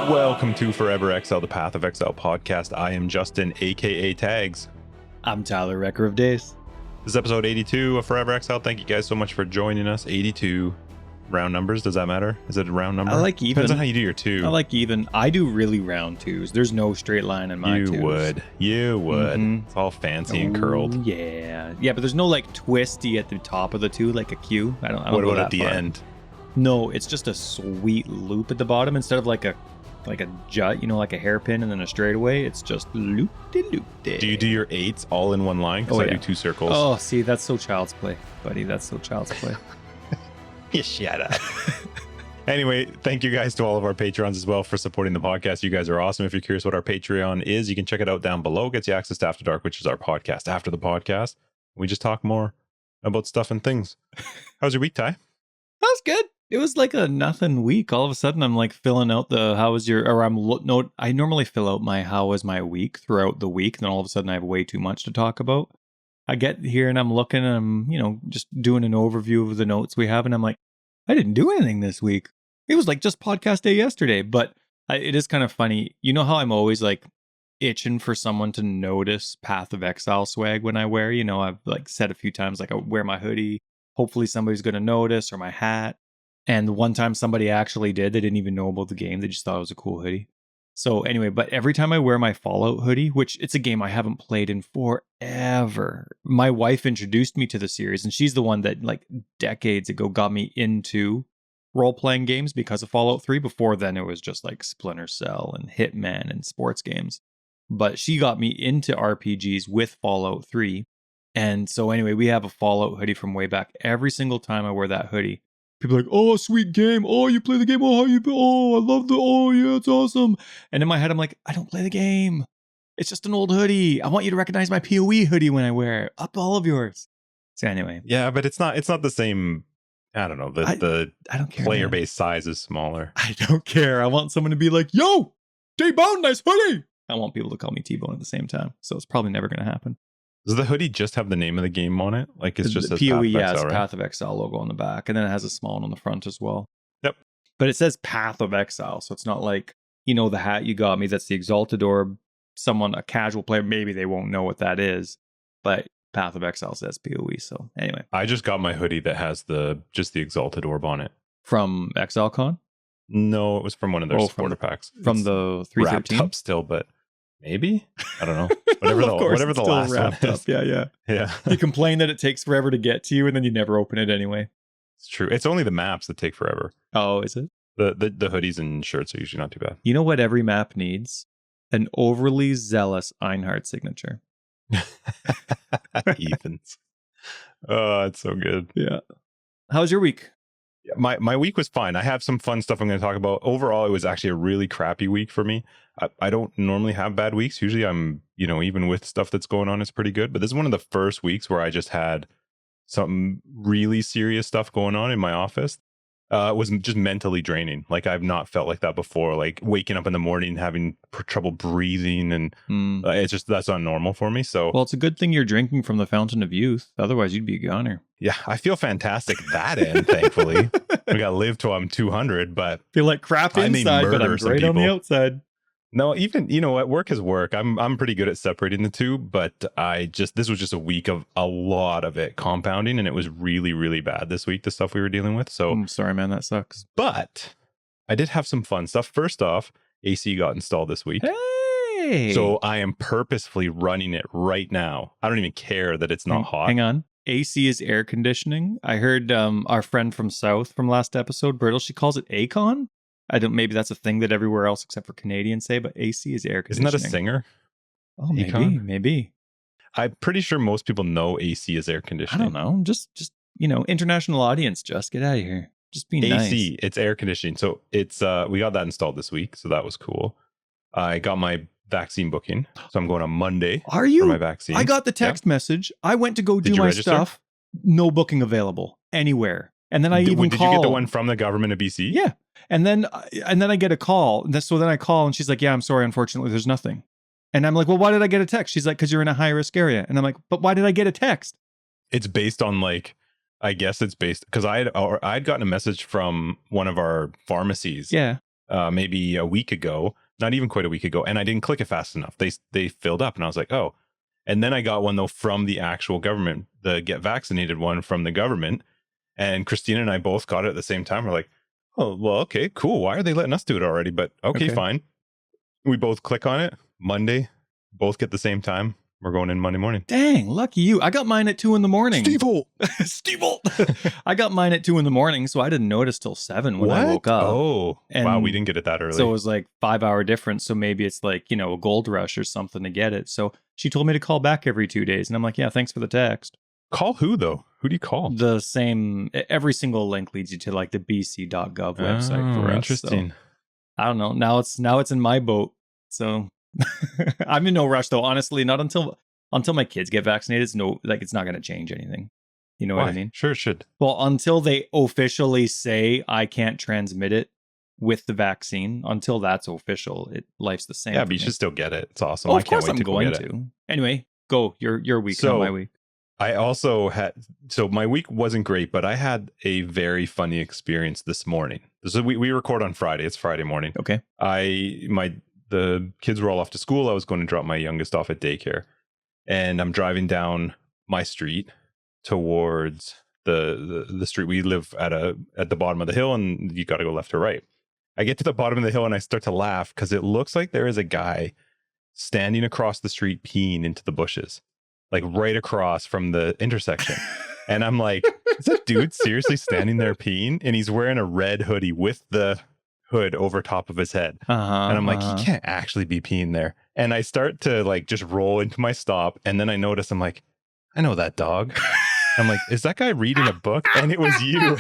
Welcome to Forever Exiled, the Path of Exile Podcast. I am Justin, aka Tags. I'm Tyler, Wrecker of Days. This is episode 82 of Forever Exiled. Thank you guys so much for joining us. 82 round numbers. Does that matter? Is it a round number? I like even. Depends on how you do your two. I like even. I do really round twos. There's no straight line in my twos. You would. Mm-hmm. It's all fancy and curled. Yeah. Yeah, but there's no like twisty at the top of the two, like a Q. I don't What go about that at the far. end? No, it's just a sweet loop at the bottom instead of like a jut, like a hairpin and then a straightaway. It's just loop-de-loop-de. Do you do your eights all in one line? Because I do two circles. Oh, see, that's so child's play, buddy. That's so child's play. You shut up. Anyway, thank you guys to all of our patrons as well for supporting the podcast. You guys are awesome. If you're curious what our Patreon is, you can check it out down below. It gets you access to After Dark, which is our podcast after the podcast. We just talk more about stuff and things. How's your week, Ty? That was good. It was like a nothing week. All of a sudden, I'm like filling out the I normally fill out my how was my week throughout the week. And then all of a sudden, I have way too much to talk about. I get here and I'm looking and I'm, just doing an overview of the notes we have. And I'm like, I didn't do anything this week. It was like just podcast day yesterday. But it is kind of funny. You know how I'm always like itching for someone to notice Path of Exile swag when I wear, I've like said a few times, like I wear my hoodie. Hopefully somebody's going to notice, or my hat. And the one time somebody actually did, they didn't even know about the game. They just thought it was a cool hoodie. So anyway, but every time I wear my Fallout hoodie, which it's a game I haven't played in forever. My wife introduced me to the series, and she's the one that like decades ago got me into role-playing games because of Fallout 3. Before then, it was just like Splinter Cell and Hitman and sports games. But she got me into RPGs with Fallout 3. And so anyway, we have a Fallout hoodie from way back. Every single time I wear that hoodie, people are like, oh, sweet game. Oh, you play the game. Oh, I love oh, yeah, it's awesome. And in my head, I'm like, I don't play the game. It's just an old hoodie. I want you to recognize my PoE hoodie when I wear it. Up all of yours. So anyway. Yeah, but it's not the same. I don't know. The I don't care. Player base size is smaller. I don't care. I want someone to be like, yo, T-Bone, nice hoodie. I want people to call me T-Bone at the same time. So it's probably never going to happen. Does the hoodie just have the name of the game on it? Like it's just the PoE, it's Path of Exile logo on the back, and then it has a small one on the front as well. Yep. But it says Path of Exile, so it's not like, the hat you got me, that's the Exalted Orb. Someone, a casual player, maybe they won't know what that is, but Path of Exile says PoE. So anyway. I just got my hoodie that has just the Exalted Orb on it. From ExileCon? No, it was from one of their supporter packs. From the 313? Wrapped up still, but maybe? I don't know. Whatever the last one is. Yeah. You complain that it takes forever to get to you, and then you never open it anyway. It's true. It's only the maps that take forever. Oh, is it? The hoodies and shirts are usually not too bad. You know what every map needs? An overly zealous Einhard signature. Ethan's. Oh, it's so good. Yeah. How's your week? My week was fine. I have some fun stuff I'm going to talk about. Overall, it was actually a really crappy week for me. I don't normally have bad weeks. Usually I'm, even with stuff that's going on, it's pretty good. But this is one of the first weeks where I just had some really serious stuff going on in my office. It was just mentally draining. Like I've not felt like that before. Like waking up in the morning, having trouble breathing, and it's just, that's not normal for me. So, well, it's a good thing you're drinking from the fountain of youth. Otherwise, you'd be a goner. Yeah, I feel fantastic that end. Thankfully, we got to live till I'm 200. But feel like crap inside, but I'm great on the outside. No, even, what work is work. I'm pretty good at separating the two, but this was just a week of a lot of it compounding, and it was really, really bad this week, the stuff we were dealing with. So I'm sorry, man, that sucks. But I did have some fun stuff. First off, AC got installed this week. Hey! So I am purposefully running it right now. I don't even care that it's not hot. Hang on. AC is air conditioning. I heard our friend from South from last episode, Brittle, she calls it Acon. Maybe that's a thing that everywhere else except for Canadians say, but AC is air conditioning. Isn't that a singer? Oh, maybe. I'm pretty sure most people know AC is air conditioning. I don't know. Just international audience, just get out of here. Just be nice. AC, it's air conditioning. So it's we got that installed this week, so that was cool. I got my vaccine booking, so I'm going on Monday. Are you? For my vaccine. I got the text message. I went to go do my stuff. No booking available anywhere. And then I Did you get the one from the government of BC? Yeah. And then I get a call. So then I call and she's like, yeah, I'm sorry. Unfortunately, there's nothing. And I'm like, well, why did I get a text? She's like, because you're in a high risk area. And I'm like, but why did I get a text? It's based on I guess it's based because I'd gotten a message from one of our pharmacies. Yeah. maybe a week ago, not even quite a week ago, and I didn't click it fast enough. They filled up, and I was like, oh. And then I got one though from the actual government, the get vaccinated one from the government, and Christina and I both got it at the same time. We're like, oh well, okay, cool. Why are they letting us do it already? But okay. Fine. We both click on it Monday, both get the same time. We're going in Monday morning. Dang, lucky you. I got mine at 2 a.m. Steve I got mine at 2 a.m, so I didn't notice till 7 when I woke up. Oh, and wow, we didn't get it that early. So it was like 5-hour difference. So maybe it's like, a gold rush or something to get it. So she told me to call back every 2 days. And I'm like, yeah, thanks for the text. Call who though? Who do you call? The same, every single link leads you to like the bc.gov website for us. Interesting. So, I don't know. Now it's in my boat. So I'm in no rush though. Honestly, not until my kids get vaccinated. It's not going to change anything. You know what I mean? Sure, it should. Well, until they officially say I can't transmit it with the vaccine, until that's official, life's the same. Yeah, but you should still get it. It's awesome. Oh, I can't wait to go get it. Anyway, go. Your week, not my week. I also my week wasn't great, but I had a very funny experience this morning. So we record on Friday. It's Friday morning. Okay. The kids were all off to school. I was going to drop my youngest off at daycare, and I'm driving down my street towards the street. We live at the bottom of the hill, and you got to go left or right. I get to the bottom of the hill and I start to laugh because it looks like there is a guy standing across the street peeing into the bushes, like right across from the intersection. And I'm like, is that dude seriously standing there peeing? And he's wearing a red hoodie with the hood over top of his head. And I'm like, he can't actually be peeing there. And I start to like just roll into my stop. And then I notice, I'm like, I know that dog. I'm like, is that guy reading a book? And it was you.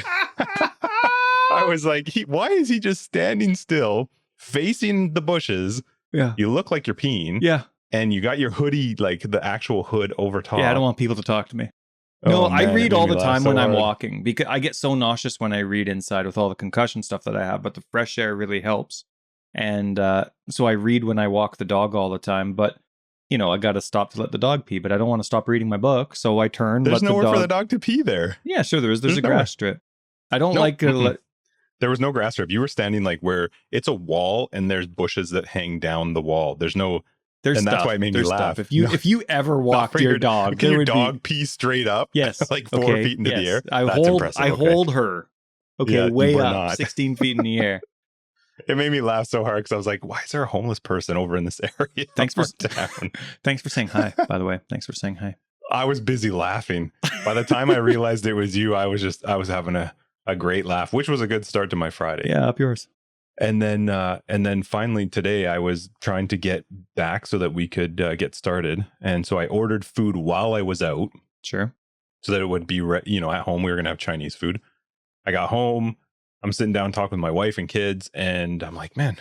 I was like, why is he just standing still facing the bushes? Yeah. You look like you're peeing. Yeah. And you got your hoodie, like the actual hood over top. Yeah, I don't want people to talk to me. Oh, no, man, I read all the time when I'm hard. walking because I get so nauseous when I read inside with all the concussion stuff that I have, but the fresh air really helps. And so I read when I walk the dog all the time, but I got to stop to let the dog pee, but I don't want to stop reading my book. So I turn. There's nowhere for the dog to pee there. Yeah, sure there is. There's a grass strip. I don't like there was no grass strip. You were standing like where it's a wall and there's bushes that hang down the wall. There's and that's why it made me laugh. If you ever walk your dog, can your dog pee straight up? Yes, like 4 feet into the air. That's impressive. I hold her. Okay, yeah, way up, not. 16 feet in the air. It made me laugh so hard because I was like, why is there a homeless person over in this area? Thanks for saying hi, by the way. Thanks for saying hi. I was busy laughing. By the time I realized it was you, I was having a great laugh, which was a good start to my Friday. Yeah, up yours. And then finally today I was trying to get back so that we could get started. And so I ordered food while I was out. Sure. So that it would be, at home we were going to have Chinese food. I got home. I'm sitting down talking with my wife and kids, and I'm like, man,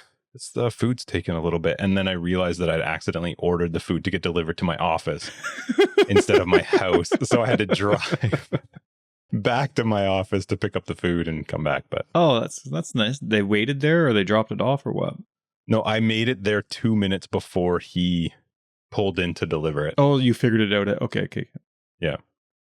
the food's taking a little bit. And then I realized that I'd accidentally ordered the food to get delivered to my office instead of my house. So I had to drive back to my office to pick up the food and come back. But that's nice. They waited there or they dropped it off or what? No, I made it there 2 minutes before he pulled in to deliver it. Oh, you figured it out. Okay. Yeah.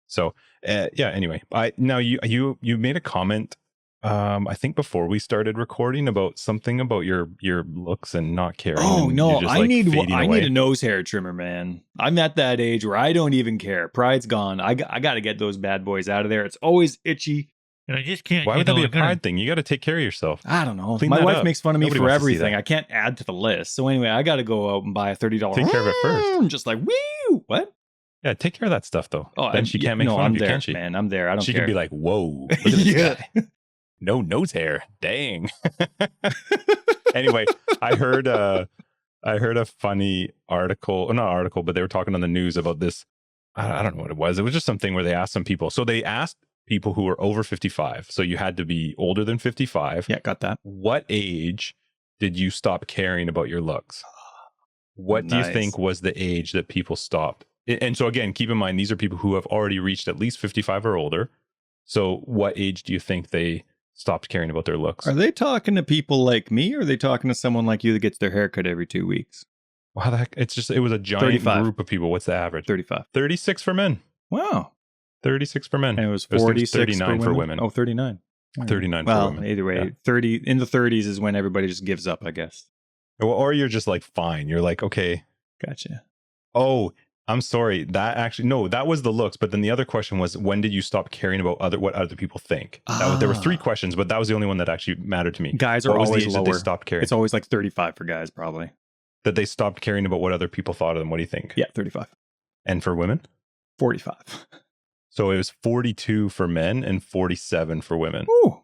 So, anyway, you made a comment I think before we started recording about something about your looks and not caring. Oh no, just, I need a nose hair trimmer, man. I'm at that age where I don't even care. Pride's gone. I got to get those bad boys out of there. It's always itchy, and I just can't. Why would that be a pride thing? You got to take care of yourself. I don't know. My wife makes fun of me for everything. I can't add to the list. So anyway, I got to go out and buy a $30. Take care of it first. I'm just like, woo, what? Yeah, take care of that stuff though. Oh, then she can't make fun of you, there, can she? Man, I'm there. I don't care. She can be like, whoa, look at this guy. No nose hair. Dang. Anyway, I heard a funny article, not article, but they were talking on the news about this. I don't know what it was. It was just something where they asked some people. So they asked people who were over 55. So you had to be older than 55. Yeah, got that. What age did you stop caring about your looks? What do you think was the age that people stopped? And so again, keep in mind, these are people who have already reached at least 55 or older. So what age do you think they stopped caring about their looks? Are they talking to people like me, or are they talking to someone like you that gets their hair cut every 2 weeks? Wow, it was a giant 35. Group of people. What's the average? 35. 36 for men. Wow. 36 for men. And it was 46 39 for women. Oh, 39. 39 for Well, women. either way, Yeah. 30 in the 30s is when everybody just gives up, I guess. Or you're just like, fine. You're like, okay. Gotcha. Oh, I'm sorry. That actually, no, that was the looks. But then the other question was, when did you stop caring about what other people think? There were 3 questions, but that was the only one that actually mattered to me. Guys are What was the always age lower. that they stopped caring? It's always like 35 for guys, probably. That they stopped caring about what other people thought of them. What do you think? Yeah, 35. And for women? 45. So it was 42 for men and 47 for women. Ooh.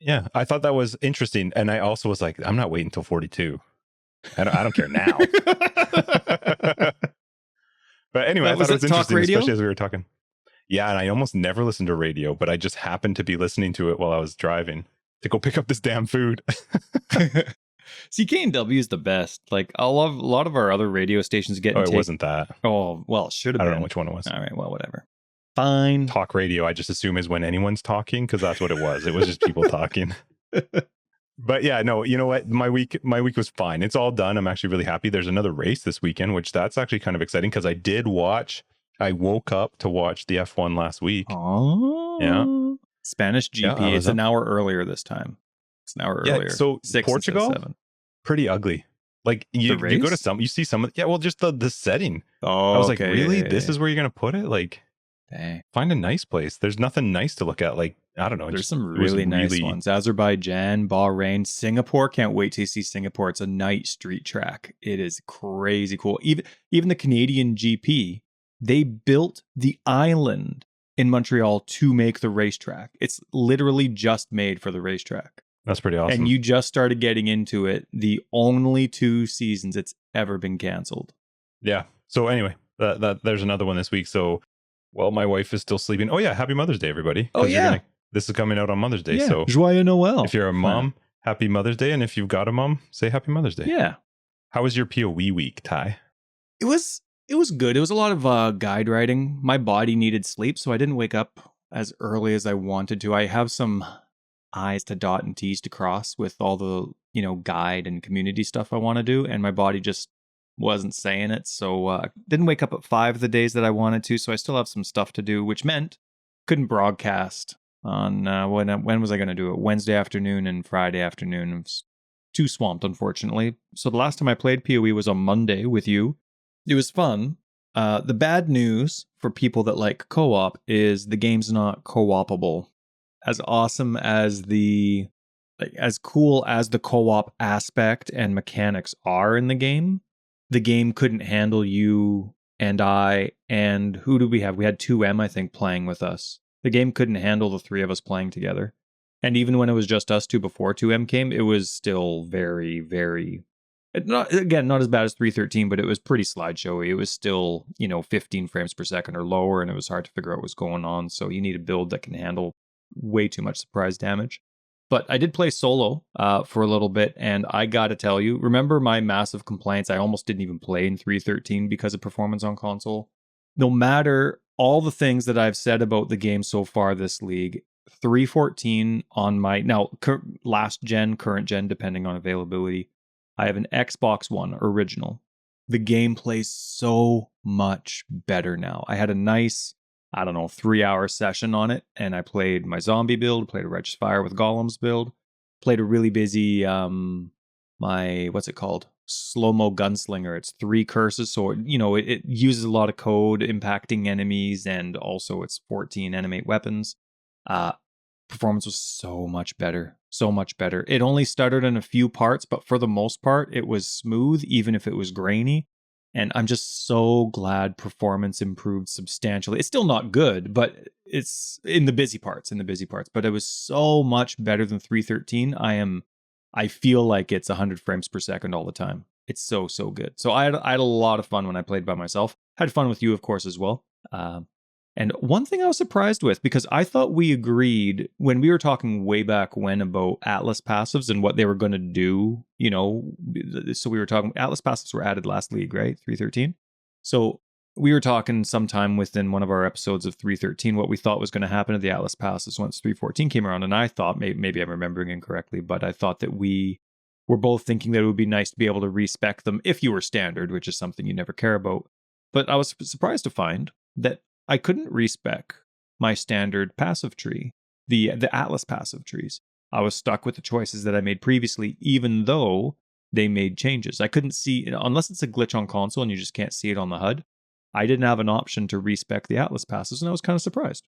Yeah, I thought that was interesting. And I also was like, I'm not waiting until 42. I don't care now. But anyway, I thought it was interesting, especially as we were talking. Yeah, and I almost never listen to radio, but I just happened to be listening to it while I was driving to go pick up this damn food. CKNW is the best. Like a lot of our other radio stations get. Oh, it wasn't that. Oh, well, it should have been. I don't know which one it was. All right, well, whatever. Fine. Talk radio, I just assume is when anyone's talking, because that's what it was. It was just people talking. But yeah, no, you know what? My week was fine. It's all done. I'm actually really happy. There's another race this weekend, which that's actually kind of exciting because I woke up to watch the F1 last week. Oh, yeah. Spanish GP. Yeah, it's an hour earlier this time. It's an hour earlier. So 6 Portugal, pretty ugly. Like you go to you see some. Yeah, well, just the setting. Oh, I was like, really? This is where you're gonna put it? Like, dang. Find a nice place. There's nothing nice to look at. Like, I don't know. There's some really nice ones. Azerbaijan, Bahrain, Singapore. Can't wait to see Singapore. It's a night street track. It is crazy cool. Even the Canadian GP, they built the island in Montreal to make the racetrack. It's literally just made for the racetrack. That's pretty awesome. And you just started getting into it the only 2 seasons it's ever been canceled. Yeah. So anyway, that there's another one this week. So, well, my wife is still sleeping. Oh yeah, happy Mother's Day, everybody. Oh yeah. This is coming out on Mother's Day. Yeah. So Joyeux Noël. If you're a mom, happy Mother's Day. And if you've got a mom, say happy Mother's Day. Yeah. How was your PoE week, Ty? It was good. It was a lot of guide writing. My body needed sleep, so I didn't wake up as early as I wanted to. I have some I's to dot and T's to cross with all the, guide and community stuff I want to do, and my body just wasn't saying it. So didn't wake up at 5 the days that I wanted to, so I still have some stuff to do, which meant couldn't broadcast on when was I going to do it? Wednesday afternoon and Friday afternoon. I was too swamped, unfortunately. So the last time I played PoE was on Monday with you. It was fun. The bad news for people that like co-op is the game's not co-opable. As awesome as as cool as the co-op aspect and mechanics are in the game couldn't handle you and I, and who did we have? We had 2M, I think, playing with us. The game couldn't handle the 3 of us playing together. And even when it was just us 2 before 2M came, it was still very, very... not as bad as 3.13, but it was pretty slideshowy. It was still, 15 frames per second or lower, and it was hard to figure out what was going on. So you need a build that can handle way too much surprise damage. But I did play solo for a little bit, and I gotta tell you, remember my massive complaints? I almost didn't even play in 3.13 because of performance on console. No matter all the things that I've said about the game so far this league, 3.14 on my last gen, current gen, depending on availability. I have an Xbox One original. The game plays so much better now. I had a nice, 3-hour session on it, and I played my zombie build, played a Righteous Fire with Golems build, played a really busy, what's it called? Slow-mo Gunslinger. It's 3 curses, so it uses a lot of code impacting enemies, and also it's 14 animate weapons. Performance was so much better. It only stuttered in a few parts, but for the most part, it was smooth, even if it was grainy. And I'm just so glad performance improved substantially. It's still not good, but it's in the busy parts. But it was so much better than 3.13. I feel like it's 100 frames per second all the time. It's so good. So I had a lot of fun when I played by myself. Had fun with you, of course, as well. And one thing I was surprised with, because I thought we agreed when we were talking way back when about Atlas passives and what they were going to do, so we were talking, Atlas passives were added last league, right? 3.13. So we were talking sometime within one of our episodes of 3.13, what we thought was going to happen to the Atlas passives once 3.14 came around. And I thought, maybe I'm remembering incorrectly, but I thought that we were both thinking that it would be nice to be able to respec them if you were standard, which is something you never care about. But I was surprised to find that I couldn't respec my standard passive tree. the Atlas passive trees. I was stuck with the choices that I made previously, even though they made changes. I couldn't see, unless it's a glitch on console and you just can't see it on the HUD, I didn't have an option to respec the Atlas passes, and I was kind of surprised.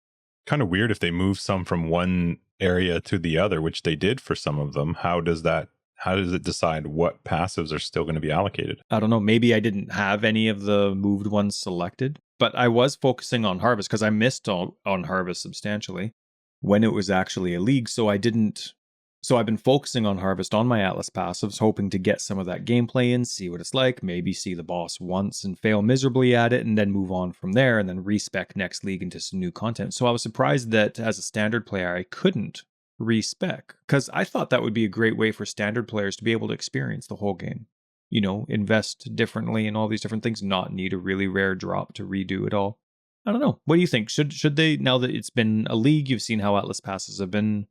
Kind of weird if they move some from one area to the other, which they did for some of them. How does it decide what passives are still going to be allocated? I don't know. Maybe I didn't have any of the moved ones selected, but I was focusing on Harvest because I missed on Harvest substantially when it was actually a league. So I've been focusing on Harvest on my Atlas passives, hoping to get some of that gameplay in, see what it's like, maybe see the boss once and fail miserably at it, and then move on from there and then respec next league into some new content. So I was surprised that as a standard player, I couldn't respec, because I thought that would be a great way for standard players to be able to experience the whole game. Invest differently in all these different things, not need a really rare drop to redo it all. I don't know. What do you think? Should they, now that it's been a league, you've seen how Atlas passes have been,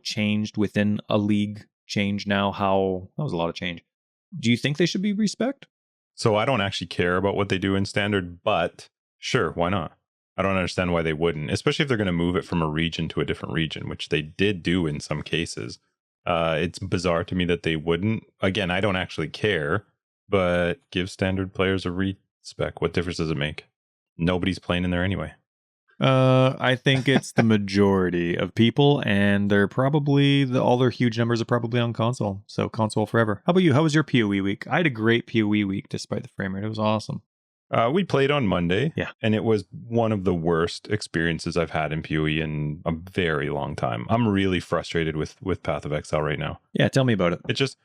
changed within a league change now, how that was a lot of change. Do you think they should be respect? So I don't actually care about what they do in standard, but sure, why not? I don't understand why they wouldn't, especially if they're going to move it from a region to a different region, which they did do in some cases. It's bizarre to me that they wouldn't. Again, I don't actually care, but give standard players a respec. What difference does it make? Nobody's playing in there anyway. I think it's the majority of people, and they're probably all their huge numbers are probably on console. So console forever. How about you? How was your PoE week? I had a great PoE week despite the frame rate. It was awesome. We played on Monday, yeah, and it was one of the worst experiences I've had in PoE in a very long time. I'm really frustrated with Path of Exile right now. Yeah, tell me about it. It just,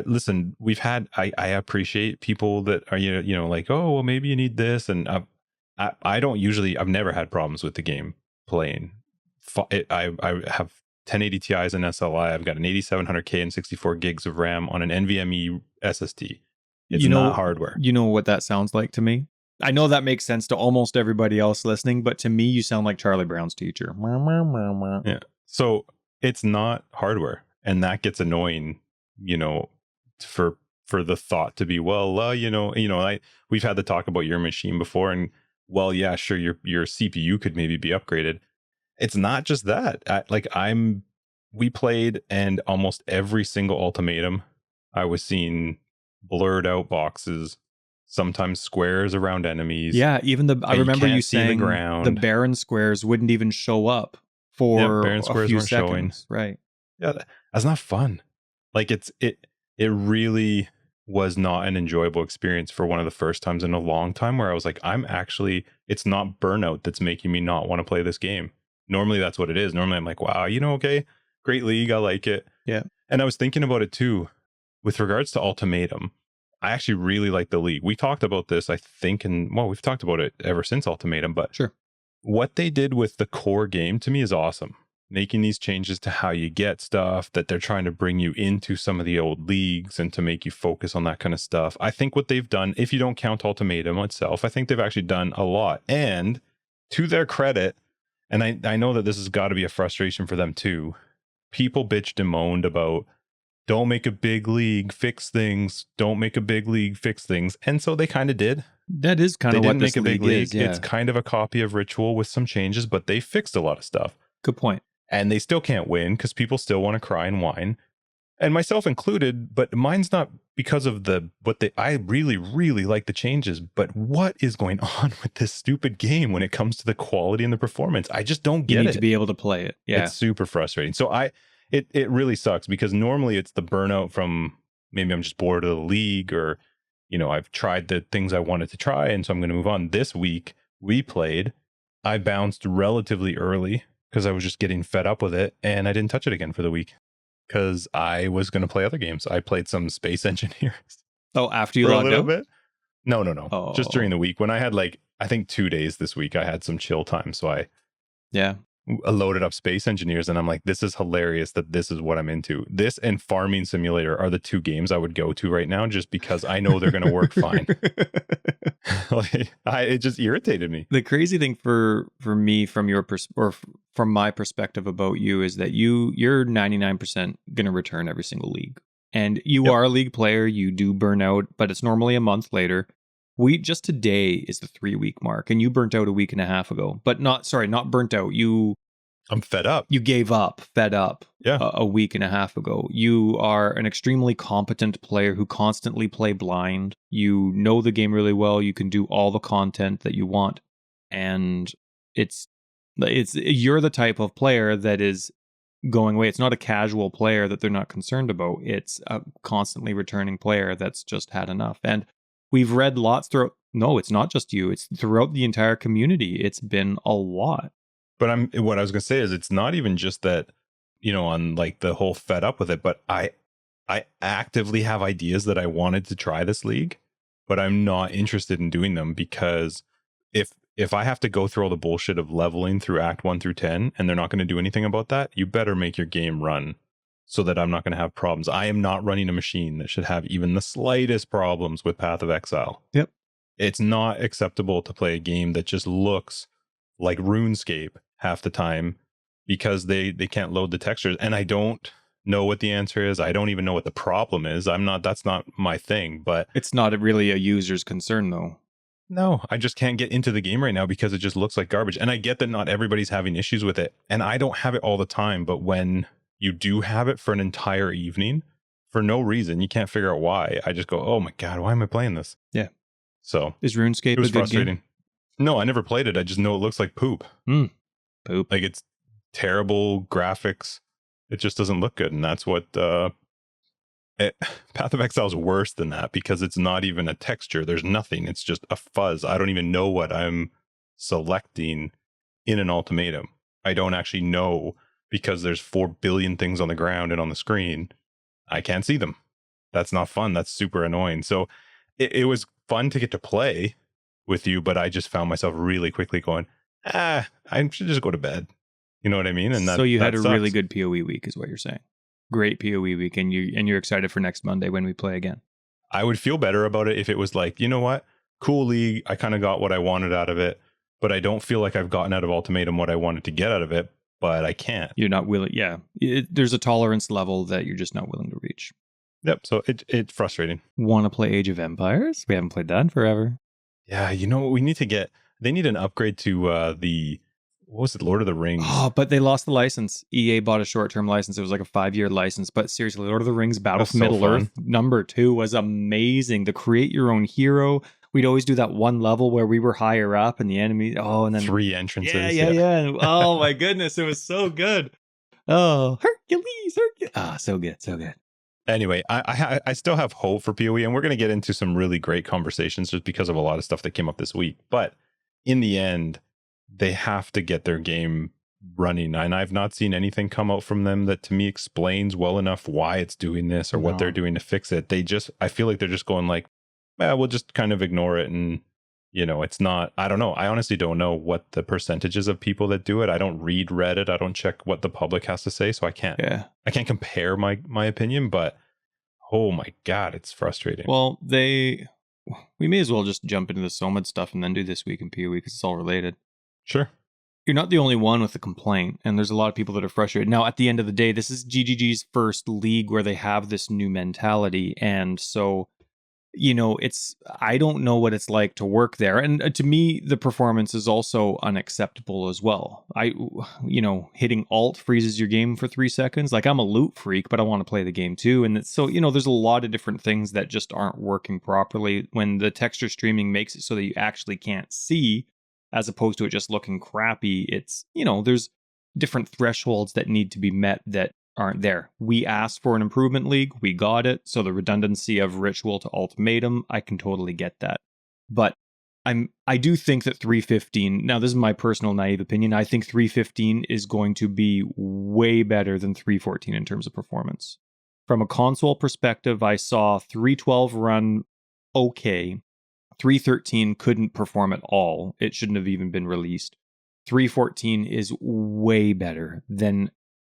listen, I appreciate people that are, like, oh, well, maybe you need this. And I've never had problems with the game playing. I have 1080 Ti's and SLI. I've got an 8700K and 64 gigs of RAM on an NVMe SSD. It's not hardware. You know what that sounds like to me? I know that makes sense to almost everybody else listening, but to me, you sound like Charlie Brown's teacher. Yeah. So it's not hardware. And that gets annoying, for the thought to be, well, we've had the talk about your machine before, and well, yeah, sure, your CPU could maybe be upgraded. It's not just that. We played, and almost every single ultimatum, I was seeing blurred out boxes, sometimes squares around enemies. Yeah, even I remember you saying the barren squares wouldn't even show up for barren squares a few weren't seconds. Showing. Right. Yeah, that's not fun. Like it really was not an enjoyable experience for one of the first times in a long time where I was like, it's not burnout that's making me not want to play this game. Normally that's what it is. Normally I'm like, wow, okay, great league, I like it. Yeah. And I was thinking about it too. With regards to Ultimatum, I actually really like the league. We talked about this, I think, we've talked about it ever since Ultimatum, but sure, what they did with the core game to me is awesome. Making these changes to how you get stuff, that they're trying to bring you into some of the old leagues and to make you focus on that kind of stuff. I think what they've done, if you don't count Ultimatum itself, I think they've actually done a lot. And to their credit, and I know that this has got to be a frustration for them too, people bitched and moaned about, don't make a big league, fix things. Don't make a big league, fix things. And so they kind of did. That is kind of what this league is. Yeah. It's kind of a copy of Ritual with some changes, but they fixed a lot of stuff. Good point. And they still can't win because people still want to cry and whine, and myself included. But mine's not because of I really, really like the changes. But what is going on with this stupid game when it comes to the quality and the performance? I just don't get it. You need to be able to play it. Yeah. It's super frustrating. So it really sucks because normally it's the burnout from maybe I'm just bored of the league, or, I've tried the things I wanted to try, and so I'm going to move on. This week we played, I bounced relatively early because I was just getting fed up with it, and I didn't touch it again for the week because I was going to play other games. I played some Space Engineers. Oh, after you logged out? Bit. No. Oh. Just during the week when I had I think 2 days this week, I had some chill time. So I loaded up Space Engineers, and I'm like, this is hilarious that this is what I'm into. This and Farming Simulator are the two games I would go to right now just because I know they're going to work fine. It just irritated me. The crazy thing for me from from my perspective about you is that you're 99% going to return every single league. And you are a league player, you do burn out, but it's normally a month later. Just today is the 3 week mark, and you burnt out a week and a half ago. But not burnt out. You I'm fed up. You gave up, fed up Yeah. a week and a half ago. You are an extremely competent player who constantly play blind. You know the game really well. You can do all the content that you want. And it's you're the type of player that is going away. It's not a casual player that they're not concerned about. It's a constantly returning player that's just had enough. And we've read lots throughout. No, it's not just you. It's throughout the entire community. It's been a lot. But what I was going to say is it's not even just that, on like the whole fed up with it, but I actively have ideas that I wanted to try this league, but I'm not interested in doing them because if I have to go through all the bullshit of leveling through Act 1 through 10 and they're not going to do anything about that, you better make your game run so that I'm not going to have problems. I am not running a machine that should have even the slightest problems with Path of Exile. Yep. It's not acceptable to play a game that just looks like RuneScape half the time because they can't load the textures. And I don't know what the answer is. I don't even know what the problem is. That's not my thing, but it's not really a user's concern though. No, I just can't get into the game right now because it just looks like garbage. And I get that not everybody's having issues with it. And I don't have it all the time, but when you do have it for an entire evening, for no reason, you can't figure out why. I just go, oh my God, why am I playing this? Yeah. So is RuneScape it was a good frustrating. Game? No, I never played it. I just know it looks like poop. Poop. Like it's terrible graphics. It just doesn't look good. And that's what Path of Exile is worse than that because it's not even a texture. There's nothing. It's just a fuzz. I don't even know what I'm selecting in an ultimatum. I don't actually know because there's 4 billion things on the ground and on the screen. I can't see them. That's not fun. That's super annoying. So it was fun to get to play with you, but I just found myself really quickly going, I should just go to bed. You know what I mean? And so you had a sucks. really good PoE week is what you're saying. Great PoE week, and you're excited for next Monday when we play again. I would feel better about it if it was like, you know what? Cool league. I kind of got what I wanted out of it, but I don't feel like I've gotten out of Ultimatum what I wanted to get out of it, but I can't. You're not willing. Yeah. There's a tolerance level that you're just not willing to reach. Yep. So it's frustrating. Want to play Age of Empires? We haven't played that in forever. Yeah. We need to they need an upgrade to what was it, Lord of the Rings? Oh, but they lost the license. EA bought a short-term license. It was like a 5-year license. But seriously, Lord of the Rings Battle for Middle-earth #2 was amazing. The create your own hero. We'd always do that one level where we were higher up and the enemy. Oh, and then 3 entrances. Yeah. Oh my goodness, it was so good. Oh, Hercules. Ah, so good. Anyway, I still have hope for PoE, and we're going to get into some really great conversations just because of a lot of stuff that came up this week. But in the end, they have to get their game running, and I've not seen anything come out from them that to me explains well enough why it's doing this or what they're doing to fix it. I feel like they're just going like, we'll just kind of ignore it, and it's not. I don't know. I honestly don't know what the percentages of people that do it. I don't read Reddit. I don't check what the public has to say, so I can't. Yeah. I can't compare my opinion, but oh my God, it's frustrating. Well, we may as well just jump into the Somad stuff and then do this week in PoE because it's all related. Sure. You're not the only one with a complaint, and there's a lot of people that are frustrated. Now, at the end of the day, this is GGG's first league where they have this new mentality, and so, I don't know what it's like to work there. And to me, the performance is also unacceptable as well. Hitting Alt freezes your game for 3 seconds. Like, I'm a loot freak, but I want to play the game too. And so, there's a lot of different things that just aren't working properly when the texture streaming makes it so that you actually can't see, as opposed to it just looking crappy. It's, there's different thresholds that need to be met that aren't there. We asked for an improvement league. We got it. So the redundancy of Ritual to Ultimatum, I can totally get that. But I do think that 315, now this is my personal naive opinion, I think 315 is going to be way better than 314 in terms of performance. From a console perspective, I saw 312 run okay. 313 couldn't perform at all. It shouldn't have even been released. 314 is way better than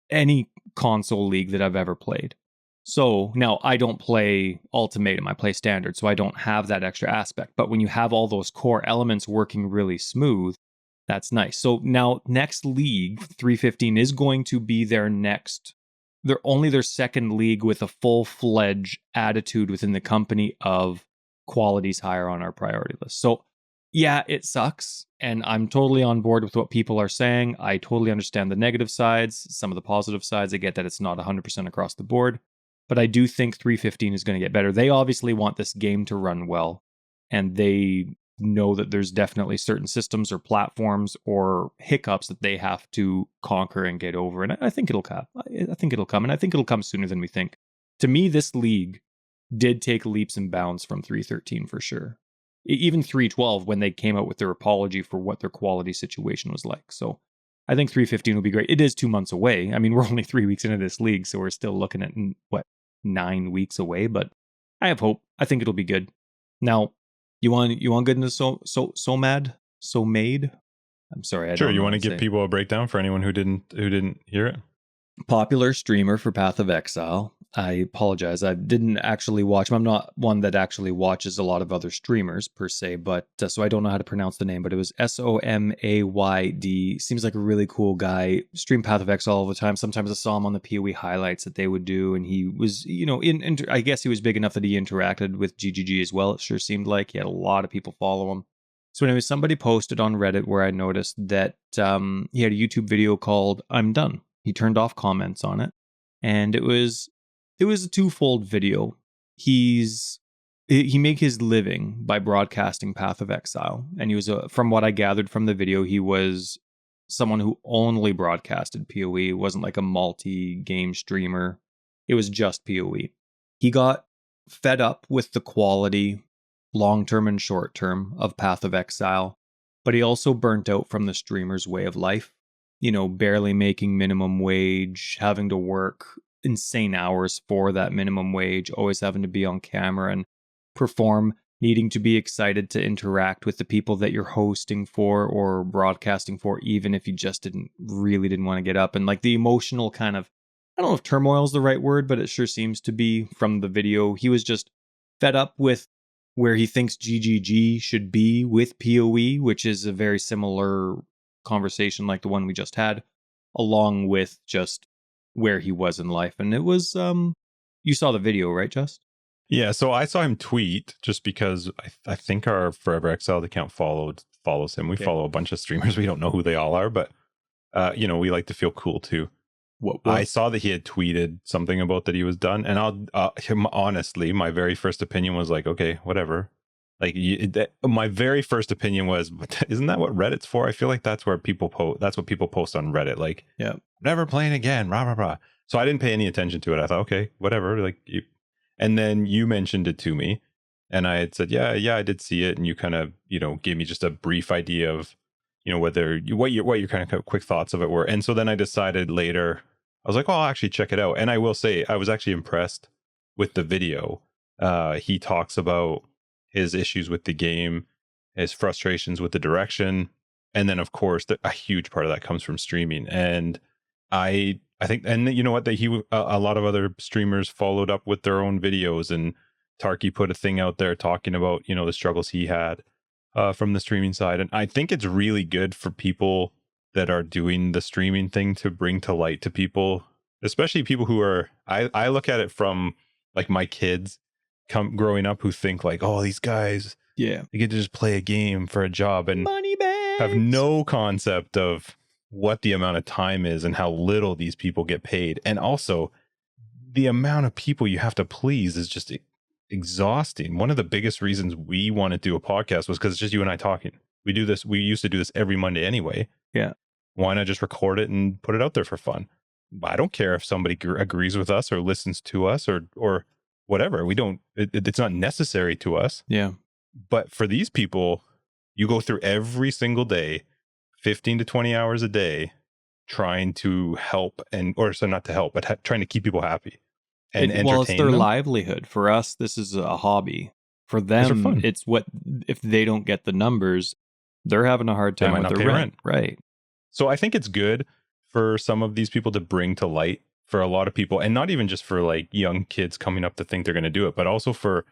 any console league that I've ever played. So now I don't play Ultimatum, I play Standard, so I don't have that extra aspect. But when you have all those core elements working really smooth, that's nice. So now next league, 315, is going to be their second league with a full-fledged attitude within the company of qualities higher on our priority list. So Yeah, it sucks. And I'm totally on board with what people are saying. I totally understand the negative sides, some of the positive sides. I get that it's not 100% across the board. But I do think 315 is going to get better. They obviously want this game to run well. And they know that there's definitely certain systems or platforms or hiccups that they have to conquer and get over. And I think it'll come. I think it'll come. And I think it'll come sooner than we think. To me, this league did take leaps and bounds from 313 for sure. Even 312 when they came out with their apology for what their quality situation was like. So I think 315 will be great. It is 2 months away. I mean, we're only 3 weeks into this league, so we're still looking at, 9 weeks away, but I have hope. I think it'll be good. Now, you want good into so made? I'm sorry, I Sure, don't you know want to what give people a breakdown for anyone who didn't hear it? Popular streamer for Path of Exile. I apologize. I didn't actually watch him. I'm not one that actually watches a lot of other streamers per se, but so I don't know how to pronounce the name, but it was Somayd. Seems like a really cool guy. Stream Path of Exile all the time. Sometimes I saw him on the PoE highlights that they would do, and he was, I guess he was big enough that he interacted with GGG as well. It sure seemed like he had a lot of people follow him. So anyway, somebody posted on Reddit where I noticed that he had a YouTube video called "I'm Done." He turned off comments on it, and it was a twofold video. He made his living by broadcasting Path of Exile, and he was from what I gathered from the video, he was someone who only broadcasted PoE. It wasn't like a multi-game streamer. It was just PoE. He got fed up with the quality, long-term and short-term, of Path of Exile, but he also burnt out from the streamer's way of life. Barely making minimum wage, having to work insane hours for that minimum wage, always having to be on camera and perform, needing to be excited to interact with the people that you're hosting for or broadcasting for, even if you just didn't want to get up. And like the emotional kind of, I don't know if turmoil is the right word, but it sure seems to be from the video. He was just fed up with where he thinks GGG should be with PoE, which is a very similar conversation like the one we just had, along with just where he was in life. And it was you saw the video, right, Just? Yeah, so I saw him tweet just because I think our Forever Exiled account follows him. We follow a bunch of streamers. We don't know who they all are, but we like to feel cool too. What? I saw that he had tweeted something about that he was done, and honestly, my very first opinion was like, okay, whatever. Like my very first opinion was, isn't that what Reddit's for? I feel like that's where people that's what people post on Reddit. Like, yeah, never playing again, rah rah rah. So I didn't pay any attention to it. I thought, okay, whatever. Like, and then you mentioned it to me, and I had said, yeah, I did see it, and you kind of, gave me just a brief idea of, what your kind of quick thoughts of it were. And so then I decided later, I was like, oh, I'll actually check it out. And I will say, I was actually impressed with the video. He talks about his issues with the game, his frustrations with the direction, and then of course a huge part of that comes from streaming. And I think, and you know what, that a lot of other streamers followed up with their own videos, and Tarky put a thing out there talking about the struggles he had from the streaming side. And I think it's really good for people that are doing the streaming thing to bring to light to people, especially people who are, I look at it from like my kids growing up who think like, oh, these guys, they get to just play a game for a job and money bags, have no concept of what the amount of time is and how little these people get paid. And also the amount of people you have to please is just exhausting. One of the biggest reasons we want to do a podcast was because it's just you and I talking. We used to do this every Monday anyway. Yeah. Why not just record it and put it out there for fun? I don't care if somebody agrees with us or listens to us or whatever. We don't, it's not necessary to us. Yeah. But for these people, you go through every single day, 15 to 20 hours a day, trying to help not to help, but trying to keep people happy and entertain well, it's their them. livelihood. For us, this is a hobby. For them, it's what, if they don't get the numbers, they're having a hard time with their rent. Right. So I think it's good for some of these people to bring to light for a lot of people, and not even just for like young kids coming up to think they're going to do it, but also for,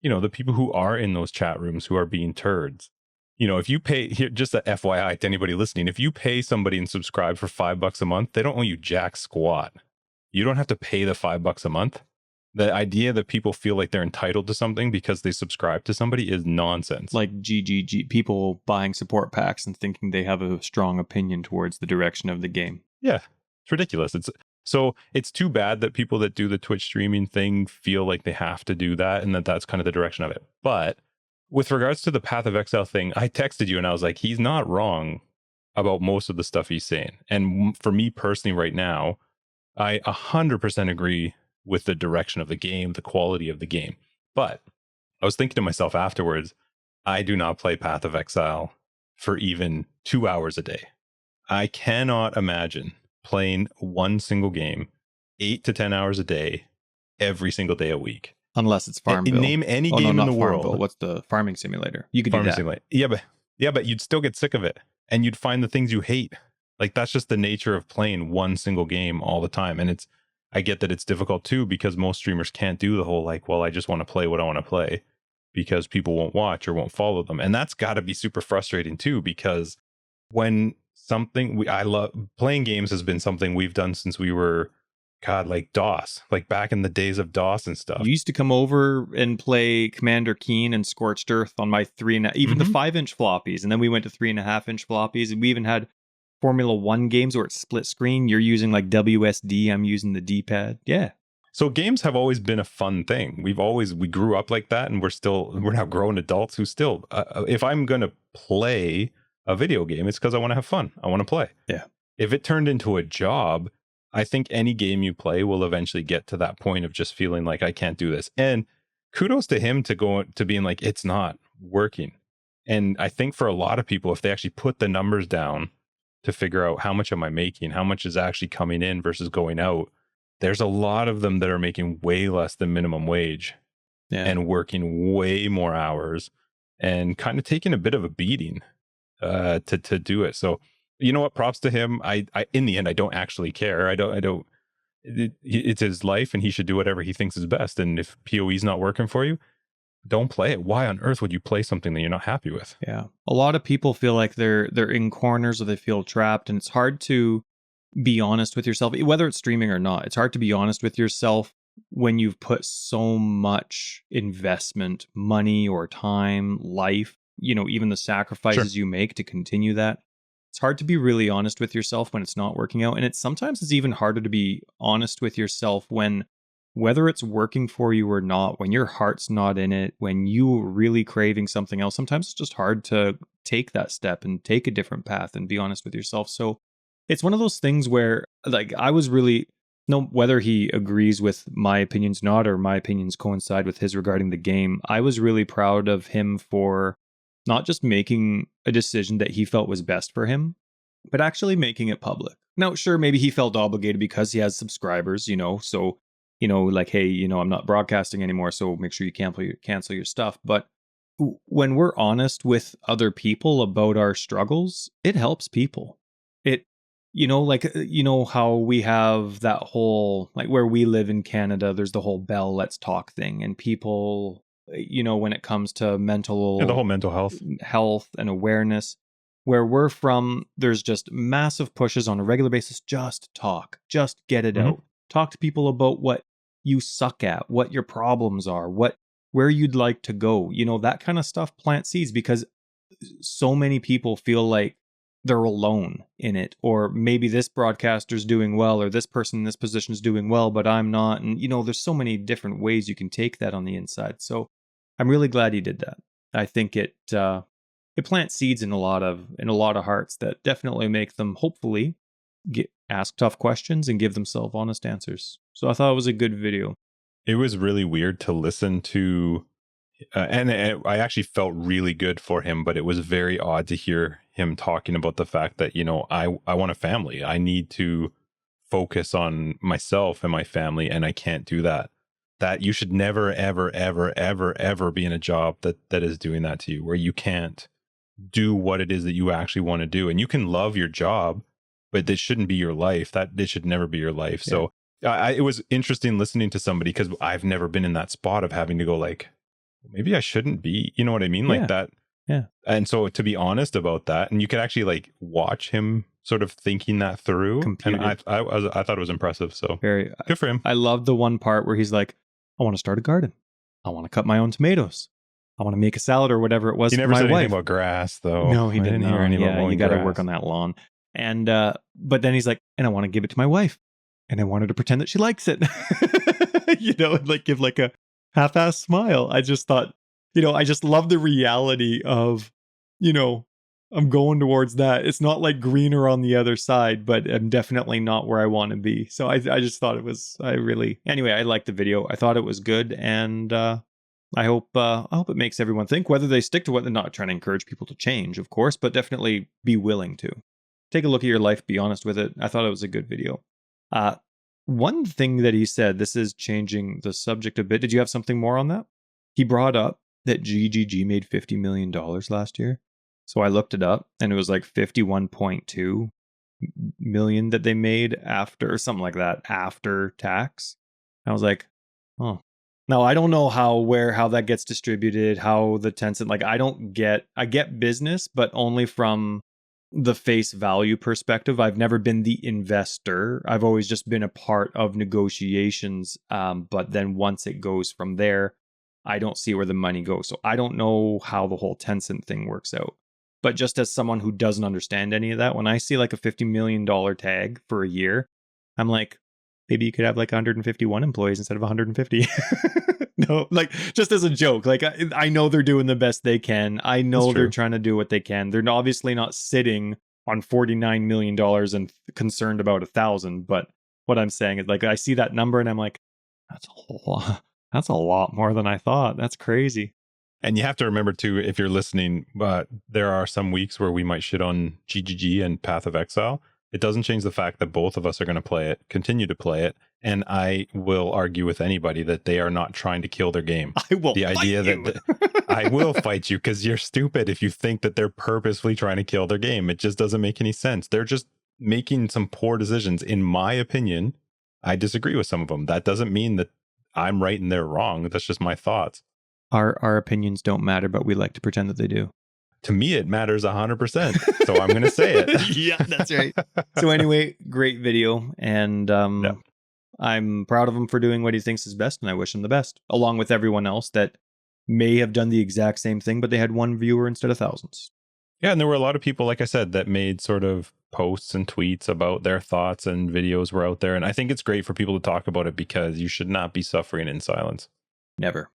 the people who are in those chat rooms who are being turds. If you pay, here, just a FYI to anybody listening, if you pay somebody and subscribe for $5 a month, they don't owe you jack squat. You don't have to pay the $5 a month. The idea that people feel like they're entitled to something because they subscribe to somebody is nonsense. Like GGG, people buying support packs and thinking they have a strong opinion towards the direction of the game. Yeah, it's ridiculous. It's too bad that people that do the Twitch streaming thing feel like they have to do that and that that's kind of the direction of it. But with regards to the Path of Exile thing, I texted you and I was like, he's not wrong about most of the stuff he's saying. And for me personally right now, I 100% agree with the direction of the game, the quality of the game. But I was thinking to myself afterwards, I do not play Path of Exile for even 2 hours a day. I cannot imagine playing one single game 8 to 10 hours a day every single day a week. Unless it's Farmville. Name any game in the world. Farmville. What's the farming simulator? You could do that. Simulator. Yeah, but you'd still get sick of it and you'd find the things you hate. Like that's just the nature of playing one single game all the time. And I get that it's difficult too because most streamers can't do the whole like, well, I just want to play what I want to play because people won't watch or won't follow them. And that's got to be super frustrating too, because when I love playing games has been something we've done since we were like DOS, like back in the days of DOS and stuff. You used to come over and play Commander Keen and Scorched Earth on my 3.5, even the 5-inch floppies. And then we went to 3.5-inch floppies. And we even had Formula One games where it's split screen. You're using like WSD. I'm using the D-pad. Yeah. So games have always been a fun thing. We grew up like that, and we're now grown adults who still, if I'm going to play a video game, it's because I want to have fun. I want to play. Yeah. If it turned into a job, I think any game you play will eventually get to that point of just feeling like I can't do this. And kudos to him to being like, it's not working. And I think for a lot of people, if they actually put the numbers down to figure out how much am I making, how much is actually coming in versus going out, there's a lot of them that are making way less than minimum wage and working way more hours and kind of taking a bit of a beating to do it. So, you know what? Props to him. I in the end, I don't actually care. It's his life and he should do whatever he thinks is best. And if PoE is not working for you, don't play it. Why on earth would you play something that you're not happy with? Yeah. A lot of people feel like they're in corners or they feel trapped, and it's hard to be honest with yourself, whether it's streaming or not. It's hard to be honest with yourself when you've put so much investment, money or time, life, even the sacrifices you make to continue that. It's hard to be really honest with yourself when it's not working out. And sometimes it's even harder to be honest with yourself when, whether it's working for you or not, when your heart's not in it, when you're really craving something else, sometimes it's just hard to take that step and take a different path and be honest with yourself. So it's one of those things where, like, I was really, whether he agrees with my opinions or not, or my opinions coincide with his regarding the game, I was really proud of him for not just making a decision that he felt was best for him, but actually making it public. Now, sure, maybe he felt obligated because he has subscribers, so, like, hey, I'm not broadcasting anymore, so make sure you cancel your stuff. But when we're honest with other people about our struggles, it helps people. It, how we have that whole, like, where we live in Canada, there's the whole Bell Let's Talk thing, and people, when it comes to the whole mental health and awareness, where we're from, there's just massive pushes on a regular basis. Just talk, just get it out. Talk to people about what you suck at, what your problems are, where you'd like to go. That kind of stuff plant seeds, because so many people feel like they're alone in it, or maybe this broadcaster's doing well, or this person in this position is doing well, but I'm not. And there's so many different ways you can take that on the inside. So I'm really glad he did that. I think it plants seeds in a lot of hearts that definitely make them hopefully ask tough questions and give themselves honest answers. So I thought it was a good video. It was really weird to listen to, and I actually felt really good for him, but it was very odd to hear him talking about the fact that, I want a family. I need to focus on myself and my family, and I can't do that. That you should never, ever, ever, ever, ever be in a job that is doing that to you, where you can't do what it is that you actually want to do. And you can love your job, but this shouldn't be your life. It should never be your life. Yeah. So it was interesting listening to somebody, because I've never been in that spot of having to go like, maybe I shouldn't be, you know what I mean? Like that. Yeah. And so to be honest about that, and you could actually like watch him sort of thinking that through. And I thought it was impressive. So very good for him. I love the one part where he's like, I want to start a garden. I want to cut my own tomatoes. I want to make a salad or whatever it was He for never my said wife. anything about grass, though. No, he I didn't didn't hear anything about Yeah, you mowing got to grass. work on that lawn. And but then he's like, and I want to give it to my wife, and I want her to pretend that she likes it. And like give like a half-ass smile. I just thought, I just love the reality of, I'm going towards that. It's not like greener on the other side, but I'm definitely not where I want to be. So I just thought anyway, I liked the video. I thought it was good, and I hope it makes everyone think, whether they stick to what they're not trying to encourage people to change, of course, but definitely be willing to take a look at your life, be honest with it. I thought it was a good video. One thing that he said, this is changing the subject a bit. Did you have something more on that? He brought up that GGG made $50 million last year. So I looked it up, and it was like 51.2 million that they made after, or something like that, after tax. I was like, oh. Now, I don't know how that gets distributed, how the Tencent, like, I get business, but only from the face value perspective. I've never been the investor. I've always just been a part of negotiations. But then once it goes from there, I don't see where the money goes. So I don't know how the whole Tencent thing works out. But just as someone who doesn't understand any of that, when I see like a $50 million tag for a year, I'm like, maybe you could have like 151 employees instead of 150. No, like just as a joke. Like I know they're doing the best they can. I know they're trying to do what they can. They're obviously not sitting on $49 million and concerned about 1,000. But what I'm saying is, like, I see that number and I'm like, that's a lot. That's a lot more than I thought. That's crazy. And you have to remember too, if you're listening, there are some weeks where we might shit on GGG and Path of Exile. It doesn't change the fact that both of us are going to play it, continue to play it, and I will argue with anybody that they are not trying to kill their game. I will the fight idea you. that I will fight you, because you're stupid if you think that they're purposefully trying to kill their game. It just doesn't make any sense. They're just making some poor decisions. In my opinion, I disagree with some of them. That doesn't mean that I'm right and they're wrong. That's just my thoughts. Our opinions don't matter, but we like to pretend that they do. To me, it matters 100%. So I'm going to say it. Yeah, that's right. So anyway, great video. And I'm proud of him for doing what he thinks is best. And I wish him the best, along with everyone else that may have done the exact same thing, but they had one viewer instead of thousands. Yeah, and there were a lot of people, like I said, that made sort of posts and tweets about their thoughts, and videos were out there. And I think it's great for people to talk about it, because you should not be suffering in silence. Never.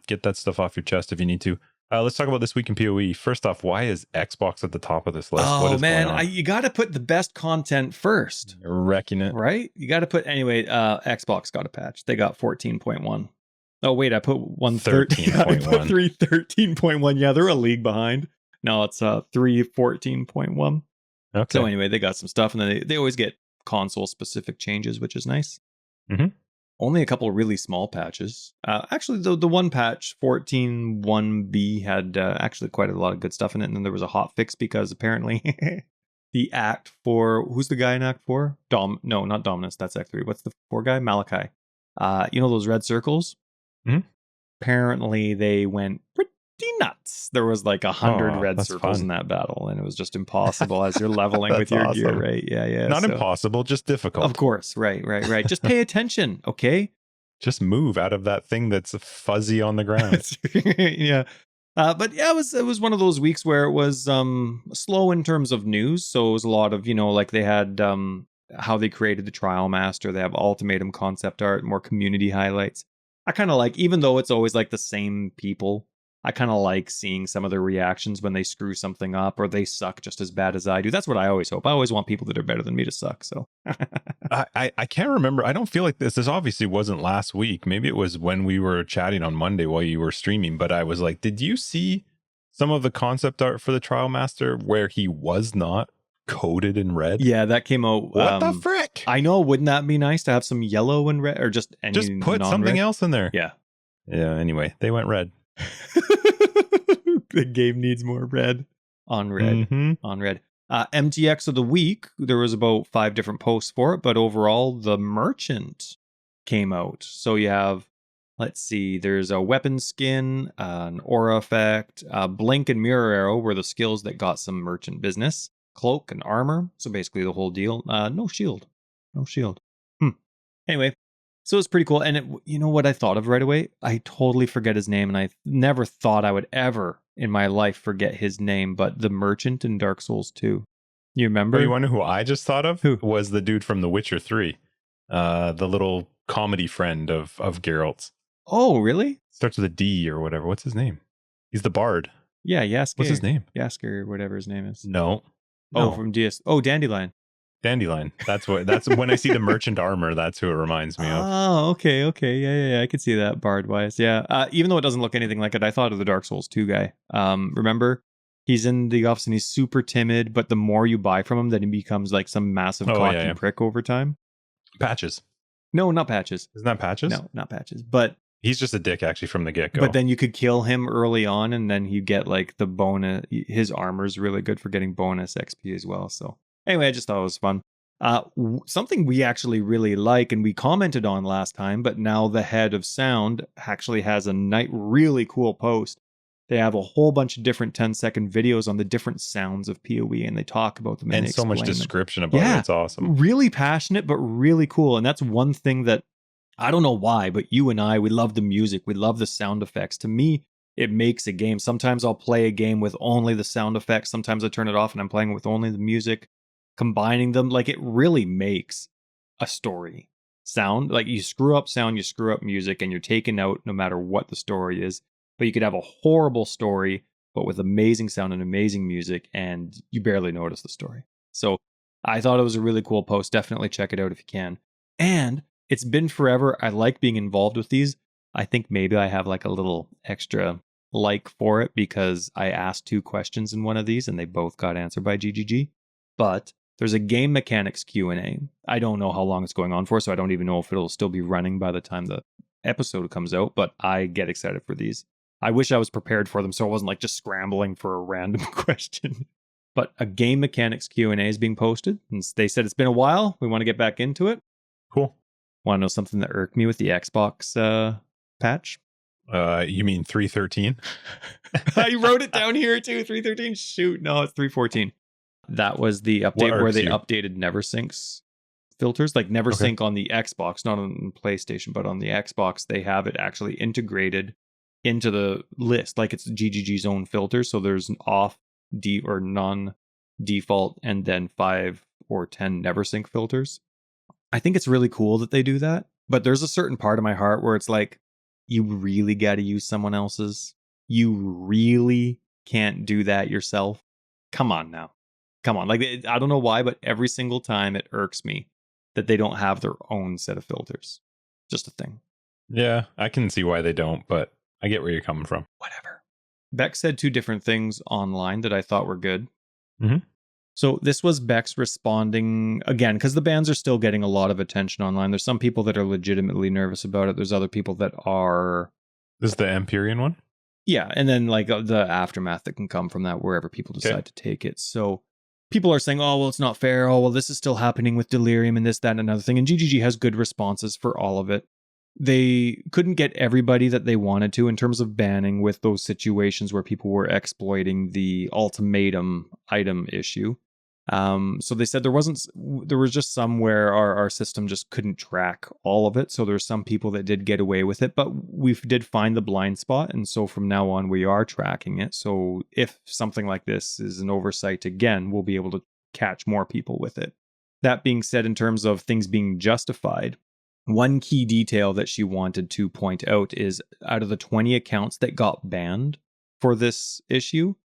Get that stuff off your chest if you need to. Let's talk about this week in PoE. First off, why is Xbox at the top of this list? Oh, man, you got to put the best content first. You're wrecking it. Right? You got to put, anyway, Xbox got a patch. They got 14.1. Oh, wait, I put 113. I put 313.1. Yeah, they're a league behind. No, it's 314.1. Okay. So anyway, they got some stuff, and then they always get console-specific changes, which is nice. Mm-hmm. Only a couple of really small patches. Actually, the one patch, 14.1b, had actually quite a lot of good stuff in it. And then there was a hot fix because apparently the Act 4... Who's the guy in Act 4? No, not Dominus. That's Act 3. What's the 4 guy? Malachi. You know those red circles? Mm-hmm. Apparently, they went pretty nuts. There was like 100 red circles in that battle, and it was just impossible as you're leveling with your gear, right? Yeah. Not impossible, just difficult. Of course, right. Just pay attention, okay? Just move out of that thing that's fuzzy on the ground. Yeah. But yeah, it was one of those weeks where it was slow in terms of news. So it was a lot of, like they had how they created the Trial Master. They have Ultimatum concept art, more community highlights. I kind of like, even though it's always like the same people, I kind of like seeing some of their reactions when they screw something up or they suck just as bad as I do. That's what I always hope. I always want people that are better than me to suck. So I can't remember. I don't feel like this obviously wasn't last week. Maybe it was when we were chatting on Monday while you were streaming. But I was like, did you see some of the concept art for the Trial Master where he was not coated in red? Yeah, that came out. What the frick? I know. Wouldn't that be nice to have some yellow and red, or just any just put something else in there? Yeah. Anyway, they went red. The game needs more red. On red. Mm-hmm. On red. MTX of the week. There was about 5 different posts for it, but overall, the merchant came out. So you have, let's see, there's a weapon skin, an aura effect, blink and mirror arrow were the skills that got some merchant business. Cloak and armor. So basically the whole deal. No shield. Anyway, So it's pretty cool. And you know what I thought of right away? I totally forget his name, and I never thought I would ever in my life forget his name, but the merchant in Dark Souls 2. You remember? Oh, you wonder who I just thought of? Who? Was the dude from The Witcher 3. The little comedy friend of Geralt's. Oh, really? Starts with a D or whatever. What's his name? He's the bard. Yeah, Yasker. What's his name? Yasker, whatever his name is. No. Oh, from DS. Oh, Dandelion. Dandelion. That's when I see the merchant armor, that's who it reminds me of. Oh, okay. Yeah. I could see that bard wise. Yeah. Even though it doesn't look anything like it, I thought of the Dark Souls 2 guy. Remember? He's in the office and he's super timid, but the more you buy from him, then he becomes like some massive cocky prick over time. Patches. No, not Patches. Isn't that Patches? No, not Patches. But he's just a dick actually from the get-go. But then you could kill him early on, and then you get like the bonus. His armor's really good for getting bonus XP as well. So anyway, I just thought it was fun. Something we actually really like, and we commented on last time, but now the head of sound actually has a really cool post. They have a whole bunch of different 10-second videos on the different sounds of PoE, and they talk about them. And so much description about it. It's awesome. Really passionate, but really cool. And that's one thing that I don't know why, but you and I, we love the music. We love the sound effects. To me, it makes a game. Sometimes I'll play a game with only the sound effects. Sometimes I turn it off and I'm playing with only the music, combining them. Like, it really makes a story. Sound, like you screw up sound, you screw up music, and you're taken out no matter what the story is. But you could have a horrible story, but with amazing sound and amazing music, and you barely notice the story. So I thought it was a really cool post. Definitely check it out if you can. And it's been forever. I like being involved with these. I think maybe I have like a little extra like for it because I asked 2 questions in one of these and they both got answered by GGG. But there's a game mechanics Q&A. I don't know how long it's going on for, so I don't even know if it'll still be running by the time the episode comes out, but I get excited for these. I wish I was prepared for them so I wasn't like just scrambling for a random question. But a game mechanics Q&A is being posted. And they said it's been a while. We want to get back into it. Cool. Want to know something that irked me with the Xbox patch? You mean 3.13? I wrote it down here too. 3.13. Shoot, no, it's 3.14. That was the update where they updated NeverSync's filters. Like NeverSync on the Xbox, not on PlayStation, but on the Xbox, they have it actually integrated into the list. Like it's GGG's own filter. So there's an off, or non-default, and then 5 or 10 NeverSync filters. I think it's really cool that they do that, but there's a certain part of my heart where it's like, you really got to use someone else's. You really can't do that yourself. Come on now. Come on. Like, I don't know why, but every single time it irks me that they don't have their own set of filters. Just a thing. Yeah, I can see why they don't, but I get where you're coming from. Whatever. Beck said 2 different things online that I thought were good. Mm-hmm. So this was Beck's responding, again, because the bans are still getting a lot of attention online. There's some people that are legitimately nervous about it. There's other people that are... This is the Empyrean one? Yeah, and then like the aftermath that can come from that wherever people decide to take it. So people are saying, oh, well, it's not fair. Oh, well, this is still happening with Delirium and this, that, and another thing. And GGG has good responses for all of it. They couldn't get everybody that they wanted to in terms of banning with those situations where people were exploiting the ultimatum item issue. So they said there was just some where our system just couldn't track all of it. So there's some people that did get away with it, but we did find the blind spot. And so from now on, we are tracking it. So if something like this is an oversight again, we'll be able to catch more people with it. That being said, in terms of things being justified, one key detail that she wanted to point out is out of the 20 accounts that got banned for this issue,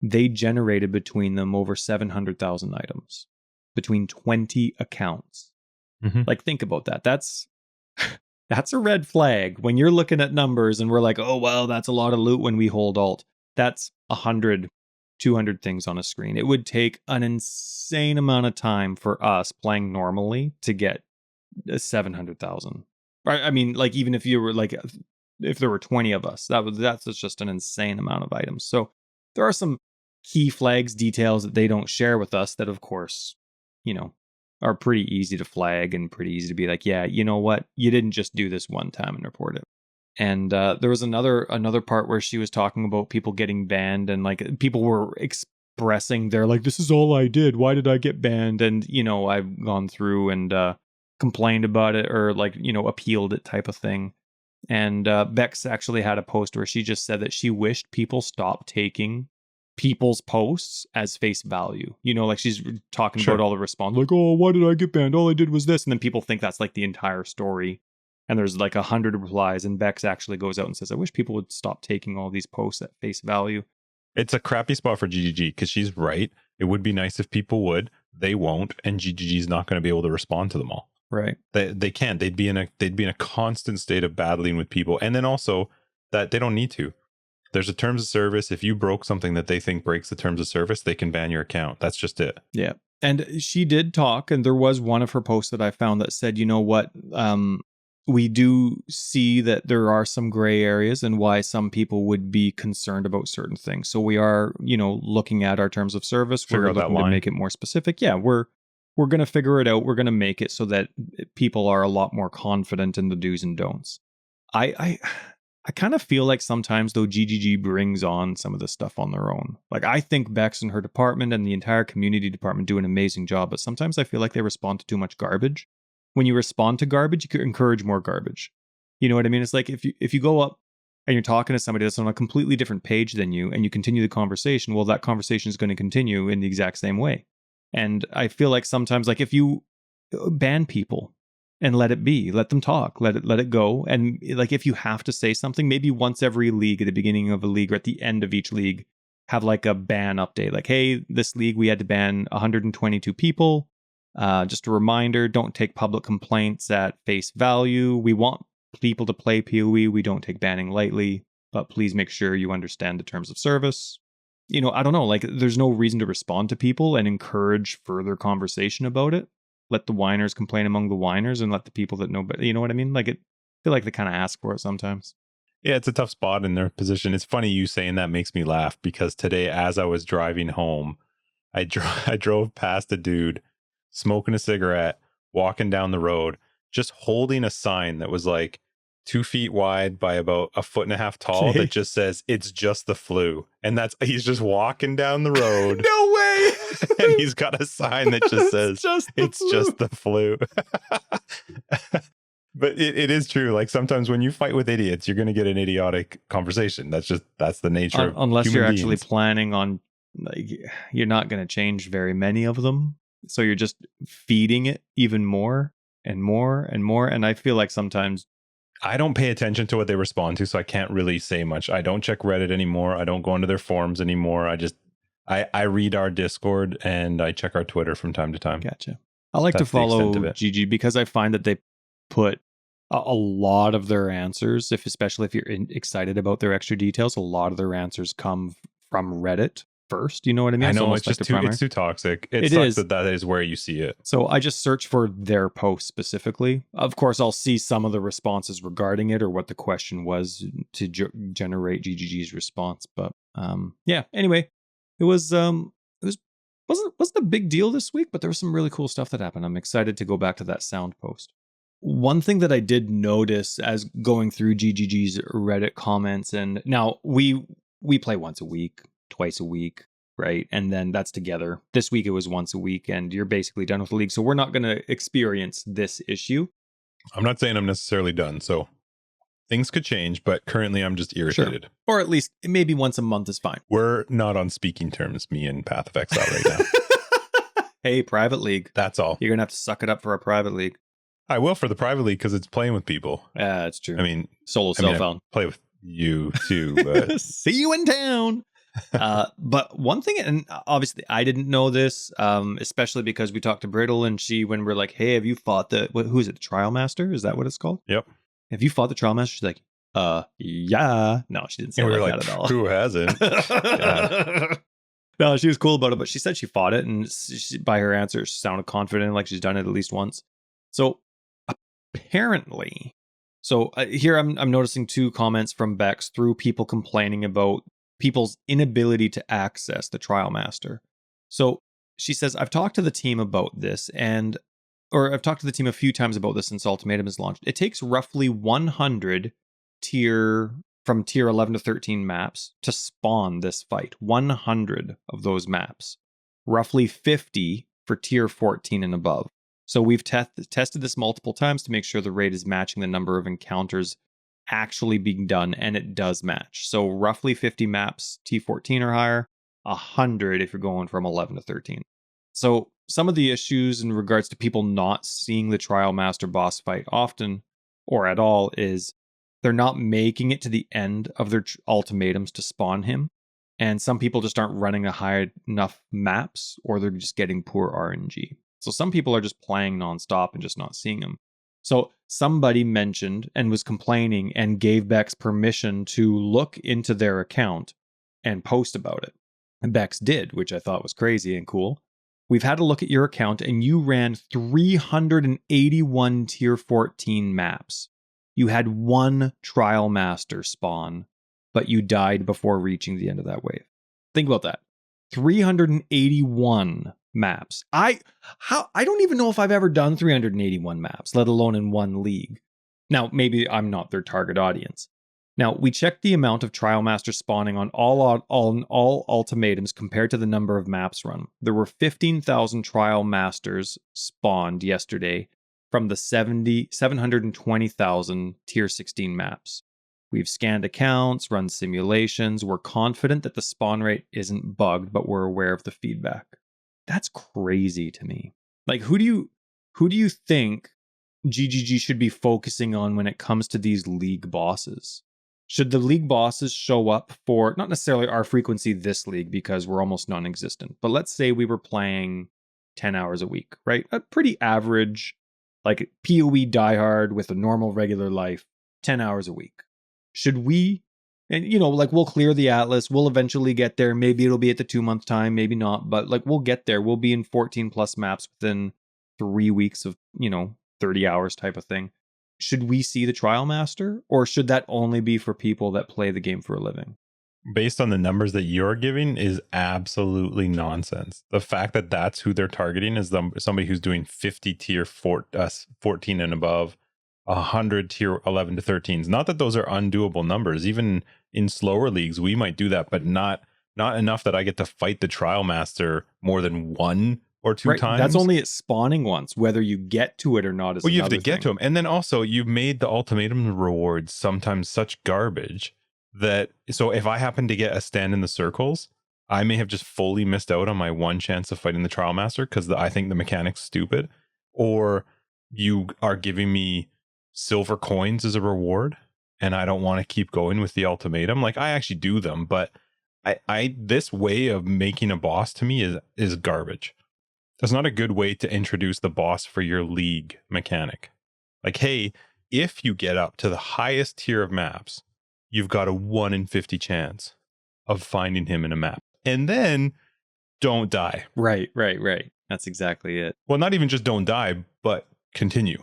they generated between them over 700,000 items between 20 accounts. Mm-hmm. Like, think about that. That's a red flag when you're looking at numbers and we're like, oh, well, that's a lot of loot when we hold alt. That's 100, 200 things on a screen. It would take an insane amount of time for us playing normally to get 700,000. I mean, like, even if you were like, if there were 20 of us, that's just an insane amount of items. So there are some key flags, details that they don't share with us that, of course, are pretty easy to flag and pretty easy to be like, yeah, you know what? You didn't just do this one time and report it. And there was another part where she was talking about people getting banned, and like people were expressing they're like, this is all I did. Why did I get banned? And, I've gone through and complained about it or like, appealed it type of thing. And Bex actually had a post where she just said that she wished people stopped taking people's posts as face value. Like she's talking Sure. about all the response, like, oh, why did I get banned? All I did was this. And then people think that's like the entire story. And there's like 100 replies. And Bex actually goes out and says, I wish people would stop taking all these posts at face value. It's a crappy spot for GGG because she's right. It would be nice if people would. They won't. And GGG's not going to be able to respond to them all. Right. They can't. They'd be in a constant state of battling with people. And then also that they don't need to. There's a terms of service. If you broke something that they think breaks the terms of service, they can ban your account. That's just it. Yeah. And she did talk, and there was one of her posts that I found that said, you know what, we do see that there are some gray areas and why some people would be concerned about certain things. So we are, looking at our terms of service. We're looking to make it more specific. Yeah, we're going to figure it out. We're going to make it so that people are a lot more confident in the do's and don'ts. I kind of feel like sometimes, though, GGG brings on some of this stuff on their own. Like, I think Bex and her department and the entire community department do an amazing job, but sometimes I feel like they respond to too much garbage. When you respond to garbage, you can encourage more garbage. You know what I mean? It's like if you go up and you're talking to somebody that's on a completely different page than you, and you continue the conversation, well, that conversation is going to continue in the exact same way. And I feel like sometimes, like, if you ban people, and let it be, let them talk, let it go. And like, if you have to say something, maybe once every league, at the beginning of a league or at the end of each league, have like a ban update. Like, hey, this league, we had to ban 122 people. Just a reminder, don't take public complaints at face value. We want people to play PoE. We don't take banning lightly, but please make sure you understand the terms of service. I don't know, like, there's no reason to respond to people and encourage further conversation about it. Let the whiners complain among the whiners and let the people that know, but you know what I mean? Like, I feel like they kind of ask for it sometimes. Yeah, it's a tough spot in their position. It's funny you saying that makes me laugh because today, as I was driving home, I drove past a dude smoking a cigarette, walking down the road, just holding a sign that was like 2 feet wide by about 1.5 feet tall that just says, "It's just the flu." And he's just walking down the road. No way. And he's got a sign that just says, "It's just the flu." But it is true. Like, sometimes when you fight with idiots, you're going to get an idiotic conversation. That's the nature of unless you're beings. Actually planning on, like, you're not going to change very many of them. So you're just feeding it even more and more and more. And I feel like sometimes I don't pay attention to what they respond to, so I can't really say much. I don't check Reddit anymore. I don't go into their forums anymore. I read our Discord and I check our Twitter from time to time. Gotcha. I like to follow GG because I find that they put a lot of their answers, especially if you're excited about their extra details, a lot of their answers come from Reddit first. You know what I mean? I know, it's just it's too toxic. It sucks that is where you see it. So I just search for their post specifically. Of course, I'll see some of the responses regarding it or what the question was to generate GGG's response. But yeah. Anyway, it wasn't a big deal this week, but there was some really cool stuff that happened. I'm excited to go back to that sound post. One thing that I did notice as going through GGG's Reddit comments, and now we play once a week, twice a week, right? And then that's together. This week it was once a week, and you're basically done with the league. So we're not going to experience this issue. I'm not saying I'm necessarily done. So things could change, but currently I'm just irritated. Sure. Or at least maybe once a month is fine. We're not on speaking terms, me and Path of Exile right now. Hey, private league. That's all. You're going to have to suck it up for a private league. I will for the private league because it's playing with people. Yeah, that's true. I mean, Cell-phone. I play with you too, but see you in town. But one thing, and obviously I didn't know this, especially because we talked to Brittle and when we're like, hey, have you fought who is it? The Trial Master? Is that what it's called? Yep. Have you fought the Trial Master? She's like, yeah. No, she didn't say that at all. Who hasn't? No, she was cool about it, but she said she fought it, and by her answer, she sounded confident, like she's done it at least once. So apparently, here I'm noticing 2 comments from Bex through people complaining about people's inability to access the Trial Master. So she says, I've talked to the team about this, or I've talked to the team a few times about this since Ultimatum is launched. It takes roughly 100 from tier 11 to 13 maps to spawn this fight. 100 of those maps. Roughly 50 for tier 14 and above. So we've tested this multiple times to make sure the raid is matching the number of encounters actually being done, and it does match. So roughly 50 maps T14 or higher, 100 if you're going from 11 to 13. So some of the issues in regards to people not seeing the Trial Master boss fight often or at all is they're not making it to the end of their ultimatums to spawn him. And some people just aren't running a high enough maps, or they're just getting poor RNG. So some people are just playing nonstop and just not seeing him. So somebody mentioned and was complaining and gave Bex permission to look into their account and post about it. And Bex did, which I thought was crazy and cool. We've had a look at your account and you ran 381 tier 14 maps. You had one Trial Master spawn, but you died before reaching the end of that wave. Think about that. 381 maps. I don't even know if I've ever done 381 maps, let alone in one league. Now, maybe I'm not their target audience. Now, we checked the amount of Trial Master spawning on all ultimatums compared to the number of maps run. There were 15,000 Trial Masters spawned yesterday from the 720,000 tier 16 maps. We've scanned accounts, run simulations. We're confident that the spawn rate isn't bugged, but we're aware of the feedback. That's crazy to me. Like, who do you think GGG should be focusing on when it comes to these league bosses? Should the league bosses show up for, not necessarily our frequency this league because we're almost non-existent, but let's say we were playing 10 hours a week, right? A pretty average, like PoE diehard with a normal regular life, 10 hours a week. Should we, and like we'll clear the Atlas, we'll eventually get there. Maybe it'll be at the 2-month time, maybe not, but like we'll get there. We'll be in 14 plus maps within 3 weeks of, 30 hours type of thing. Should we see the Trial Master, or should that only be for people that play the game for a living? Based on the numbers that you're giving is absolutely nonsense. The fact that that's who they're targeting is somebody who's doing 50 tier 14 and above, 100 tier 11 to 13s. Not that those are undoable numbers. Even in slower leagues, we might do that, but not enough that I get to fight the Trial Master more than 1 or 2 times. That's only at spawning once. Whether you get to it or not is well, you have to get thing. to them. And then also you've made the ultimatum rewards sometimes such garbage that, so if I happen to get a stand in the circles, I may have just fully missed out on my one chance of fighting the Trial Master because I think the mechanic's stupid. Or you are giving me silver coins as a reward and I don't want to keep going with the ultimatum. Like, I actually do them, but I this way of making a boss to me is garbage. That's not a good way to introduce the boss for your league mechanic. Like, hey, if you get up to the highest tier of maps, you've got a 1 in 50 chance of finding him in a map. And then don't die. Right. That's exactly it. Well, not even just don't die, but continue.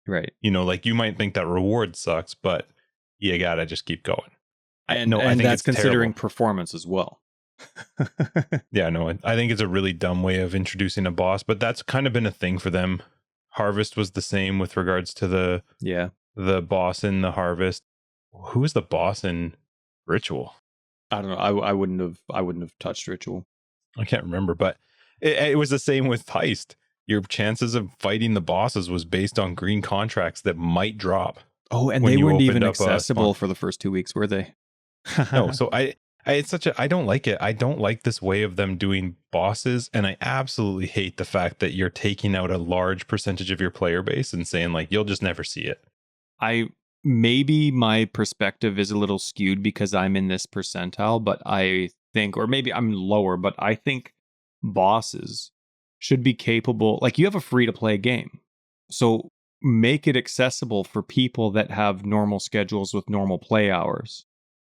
Right. Like you might think that reward sucks, but you gotta just keep going. I think that's considering terrible performance as well. Yeah, no, I think it's a really dumb way of introducing a boss, but that's kind of been a thing for them. Harvest was the same with regards to the boss in the Harvest. Who is the boss in Ritual? I don't know. I wouldn't have touched Ritual. I can't remember, but it was the same with Heist. Your chances of fighting the bosses was based on green contracts that might drop. Oh, and they weren't even accessible for the first 2 weeks, were they? No, so I don't like it. I don't like this way of them doing bosses, and I absolutely hate the fact that you're taking out a large percentage of your player base and saying like you'll just never see it. Maybe my perspective is a little skewed because I'm in this percentile, but I think, or maybe I'm lower, but I think bosses should be capable. Like, you have a free to play game, so make it accessible for people that have normal schedules with normal play hours,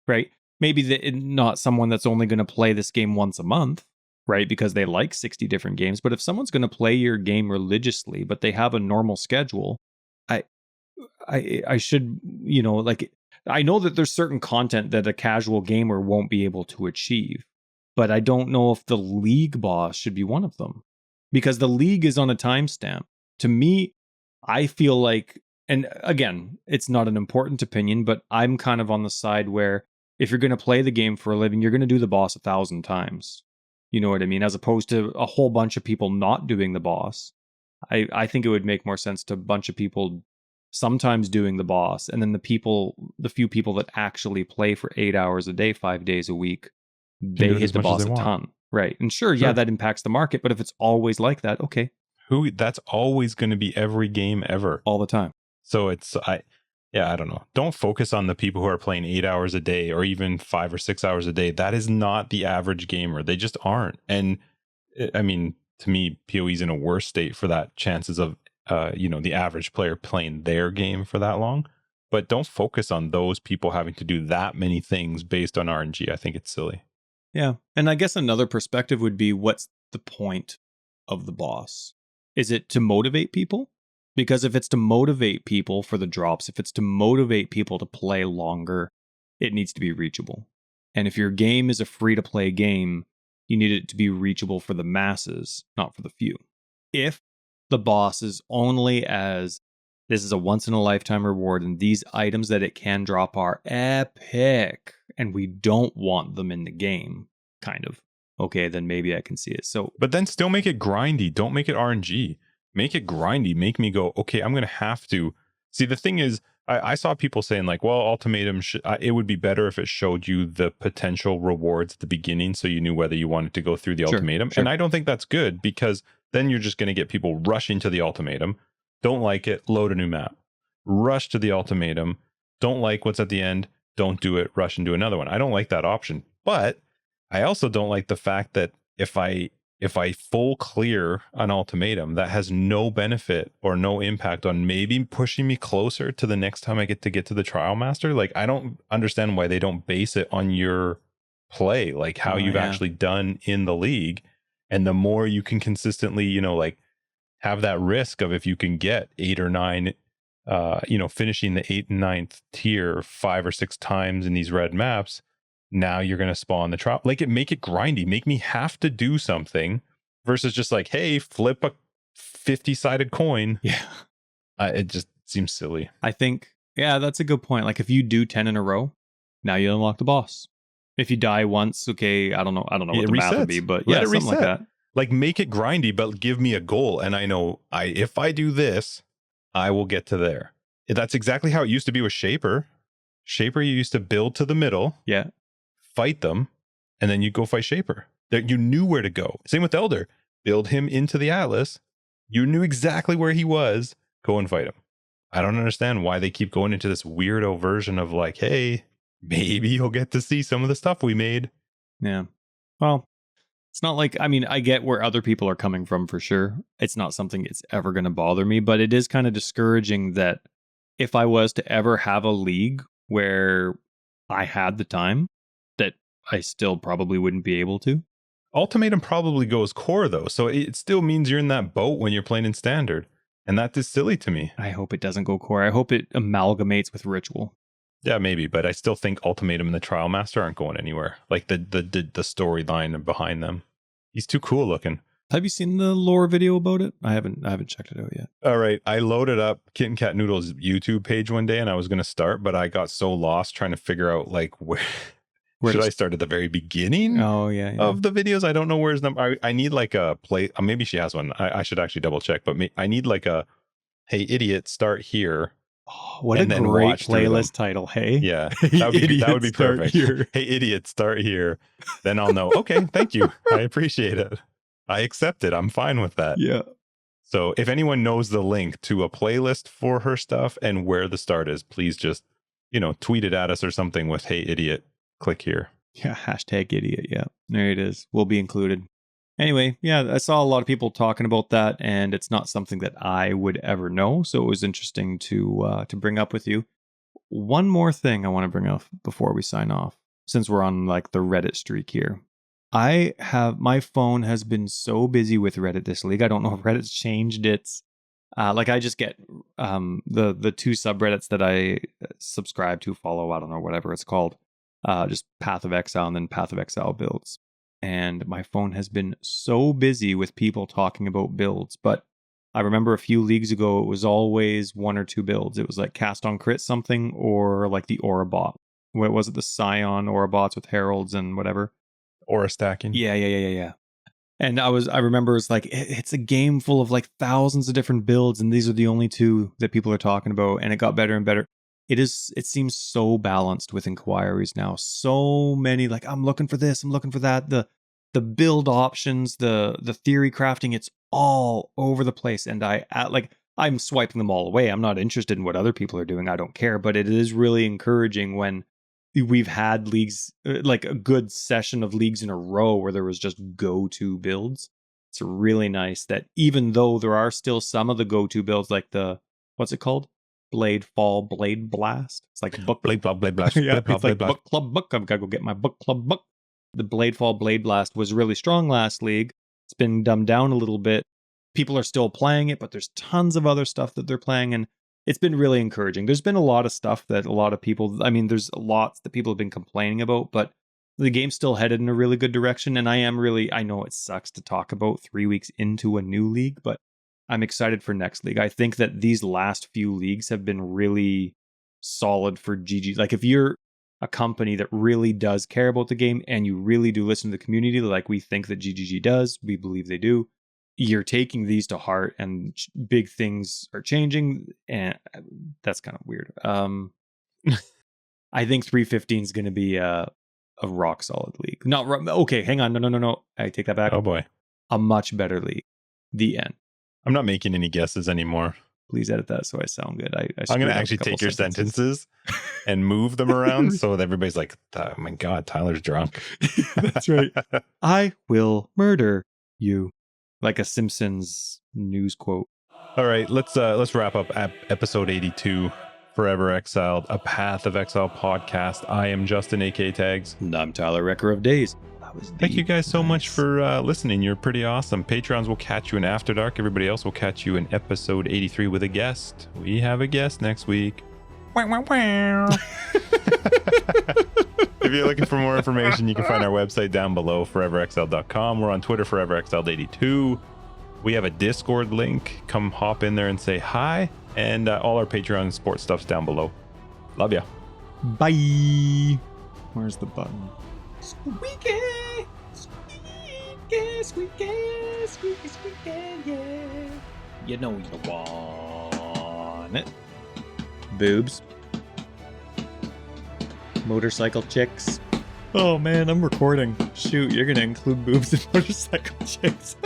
right? Maybe not someone that's only going to play this game once a month, right? Because they like 60 different games. But if someone's going to play your game religiously, but they have a normal schedule, I should, like, I know that there's certain content that a casual gamer won't be able to achieve, but I don't know if the league boss should be one of them, because the league is on a timestamp. To me, I feel like, and again, it's not an important opinion, but I'm kind of on the side where if you're going to play the game for a living, you're going to do the boss 1,000 times. You know what I mean? As opposed to a whole bunch of people not doing the boss I think it would make more sense to a bunch of people sometimes doing the boss, and then the few people that actually play for 8 hours a day, 5 days a week, Can do they it hit as the much as boss they a want. ton. Right. And sure, Sure. that impacts the market, but if it's always like that, okay. That's always going to be every game ever. All the time. So I don't know. Don't focus on the people who are playing 8 hours a day or even 5 or 6 hours a day. That is not the average gamer. They just aren't. And I mean, to me, PoE's in a worse state for that chances of, the average player playing their game for that long. But don't focus on those people having to do that many things based on RNG. I think it's silly. Yeah. And I guess another perspective would be, what's the point of the boss? Is it to motivate people? Because if it's to motivate people for the drops, if it's to motivate people to play longer, it needs to be reachable. And if your game is a free-to-play game, you need it to be reachable for the masses, not for the few. If the boss is only as, this is a once-in-a-lifetime reward, and these items that it can drop are epic, and we don't want them in the game, kind of, okay, then maybe I can see it. So, but then still make it grindy. Don't make it RNG. Make it grindy. Make me go, okay, I'm going to have to. See, the thing is, I saw people saying like, well, Ultimatum, it would be better if it showed you the potential rewards at the beginning so you knew whether you wanted to go through the Ultimatum. Sure. And I don't think that's good, because then you're just going to get people rushing to the Ultimatum. Don't like it, load a new map. Rush to the Ultimatum. Don't like what's at the end. Don't do it, rush and do another one. I don't like that option. But I also don't like the fact that if I full clear an Ultimatum, that has no benefit or no impact on maybe pushing me closer to the next time I get to the Trial Master. Like, I don't understand why they don't base it on your play, like how you've actually done in the league. And the more you can consistently, like have that risk of, if you can get 8 or 9, finishing the 8th and 9th tier 5 or 6 times in these red maps, now you're going to spawn the trial. Like, make it grindy. Make me have to do something versus just like, hey, flip a 50-sided coin. Yeah. It just seems silly. I think, that's a good point. Like, if you do 10 in a row, now you unlock the boss. If you die once, okay, I don't know what the math would be, but Let it something reset. like that. Like, make it grindy, but give me a goal. And I know if I do this, I will get to there. That's exactly how it used to be with Shaper. Shaper, you used to build to the middle. Yeah. Fight them, and then you go fight Shaper. You knew where to go. Same with Elder. Build him into the Atlas. You knew exactly where he was. Go and fight him. I don't understand why they keep going into this weirdo version of like, hey, maybe you'll get to see some of the stuff we made. Yeah. Well, it's not like, I mean, I get where other people are coming from for sure. It's not something it's ever going to bother me, but it is kind of discouraging that if I was to ever have a league where I had the time, that I still probably wouldn't be able to. Ultimatum probably goes core though, so it still means you're in that boat when you're playing in standard, and that is silly to me. I hope it doesn't go core. I hope it amalgamates with ritual. Yeah, maybe, but I still think Ultimatum and the Trial Master aren't going anywhere. Like the storyline behind them, he's too cool looking. Have you seen the lore video about it? I haven't checked it out yet. All right, I loaded up Kitten Cat Noodle's YouTube page one day, and I was going to start, but I got so lost trying to figure out like where should I start at the very beginning? Of the videos. I don't know where's number. I need like a play. Maybe she has one. I should actually double check, but I need like a, hey idiot, start here. Oh, what a great playlist title. Hey, yeah, that would be perfect. Here. Hey idiot, start here. Then I'll know. Okay, thank you. I appreciate it. I accept it. I'm fine with that. Yeah. So if anyone knows the link to a playlist for her stuff and where the start is, please just, tweet it at us or something with, hey idiot, click here. Yeah, hashtag idiot. Yeah, there it is. We'll be included. Anyway, I saw a lot of people talking about that, and it's not something that I would ever know. So it was interesting to bring up with you. One more thing I want to bring up before we sign off, since we're on like the Reddit streak here. My phone has been so busy with Reddit this league. I don't know if Reddit's changed its, I just get the 2 subreddits that I subscribe to, follow, I don't know, whatever it's called. Just Path of Exile and then Path of Exile builds. And my phone has been so busy with people talking about builds. But I remember a few leagues ago, it was always 1 or 2 builds. It was like cast on crit something, or like the Aura bot. What was it? The Scion Aura bots with heralds and whatever. Aura stacking. Yeah. And I remember it's like, it's a game full of like thousands of different builds, and these are the only two that people are talking about. And it got better and better. It seems so balanced with inquiries now. So many, like, I'm looking for this, I'm looking for that. The build options, the theory crafting, it's all over the place. And I'm swiping them all away. I'm not interested in what other people are doing. I don't care. But it is really encouraging when we've had leagues, like a good session of leagues in a row where there was just go-to builds. It's really nice that even though there are still some of the go-to builds, like what's it called? Blade Fall, Blade Blast. It's like book Blade Blast. yeah, Blade it's like Blast. book club book. I've got to go get my book club book. The Blade Fall, Blade Blast was really strong last league. It's been dumbed down a little bit. People are still playing it, but there's tons of other stuff that they're playing, and it's been really encouraging. There's been a lot of stuff that a lot of people, there's lots that people have been complaining about, but the game's still headed in a really good direction. And I know it sucks to talk about 3 weeks into a new league, but I'm excited for next league. I think that these last few leagues have been really solid for GG. Like, if you're a company that really does care about the game and you really do listen to the community, like we think that GGG does, we believe they do, you're taking these to heart, and big things are changing, and that's kind of weird. I think 315 is going to be a rock solid league. Okay, hang on. No. I take that back. Oh boy. A much better league. The end. I'm not making any guesses anymore. Please edit that so I sound good. I'm going to actually take your sentences and move them around so that everybody's like, oh my God, Tyler's drunk. That's right. I will murder you. Like a Simpsons news quote. All right, let's wrap up episode 82, Forever Exiled, a Path of Exile podcast. I am Justin, aka Tags. And I'm Tyler, Wrecker of Days. Thank you guys so much for listening. You're pretty awesome. Patrons will catch you in After Dark. Everybody else will catch you in episode 83 with a guest. We have a guest next week. If you're looking for more information, you can find our website down below, foreverexiled.com. We're on Twitter, foreverexiled82. We have a Discord link. Come hop in there and say hi. And all our Patreon and sports stuff's down below. Love ya. Bye. Where's the button? Squeaky, squeaky, squeaky, squeaky, squeaky, yeah. You know you want it. Boobs. Motorcycle chicks. Oh man, I'm recording. Shoot, you're gonna include boobs and motorcycle chicks.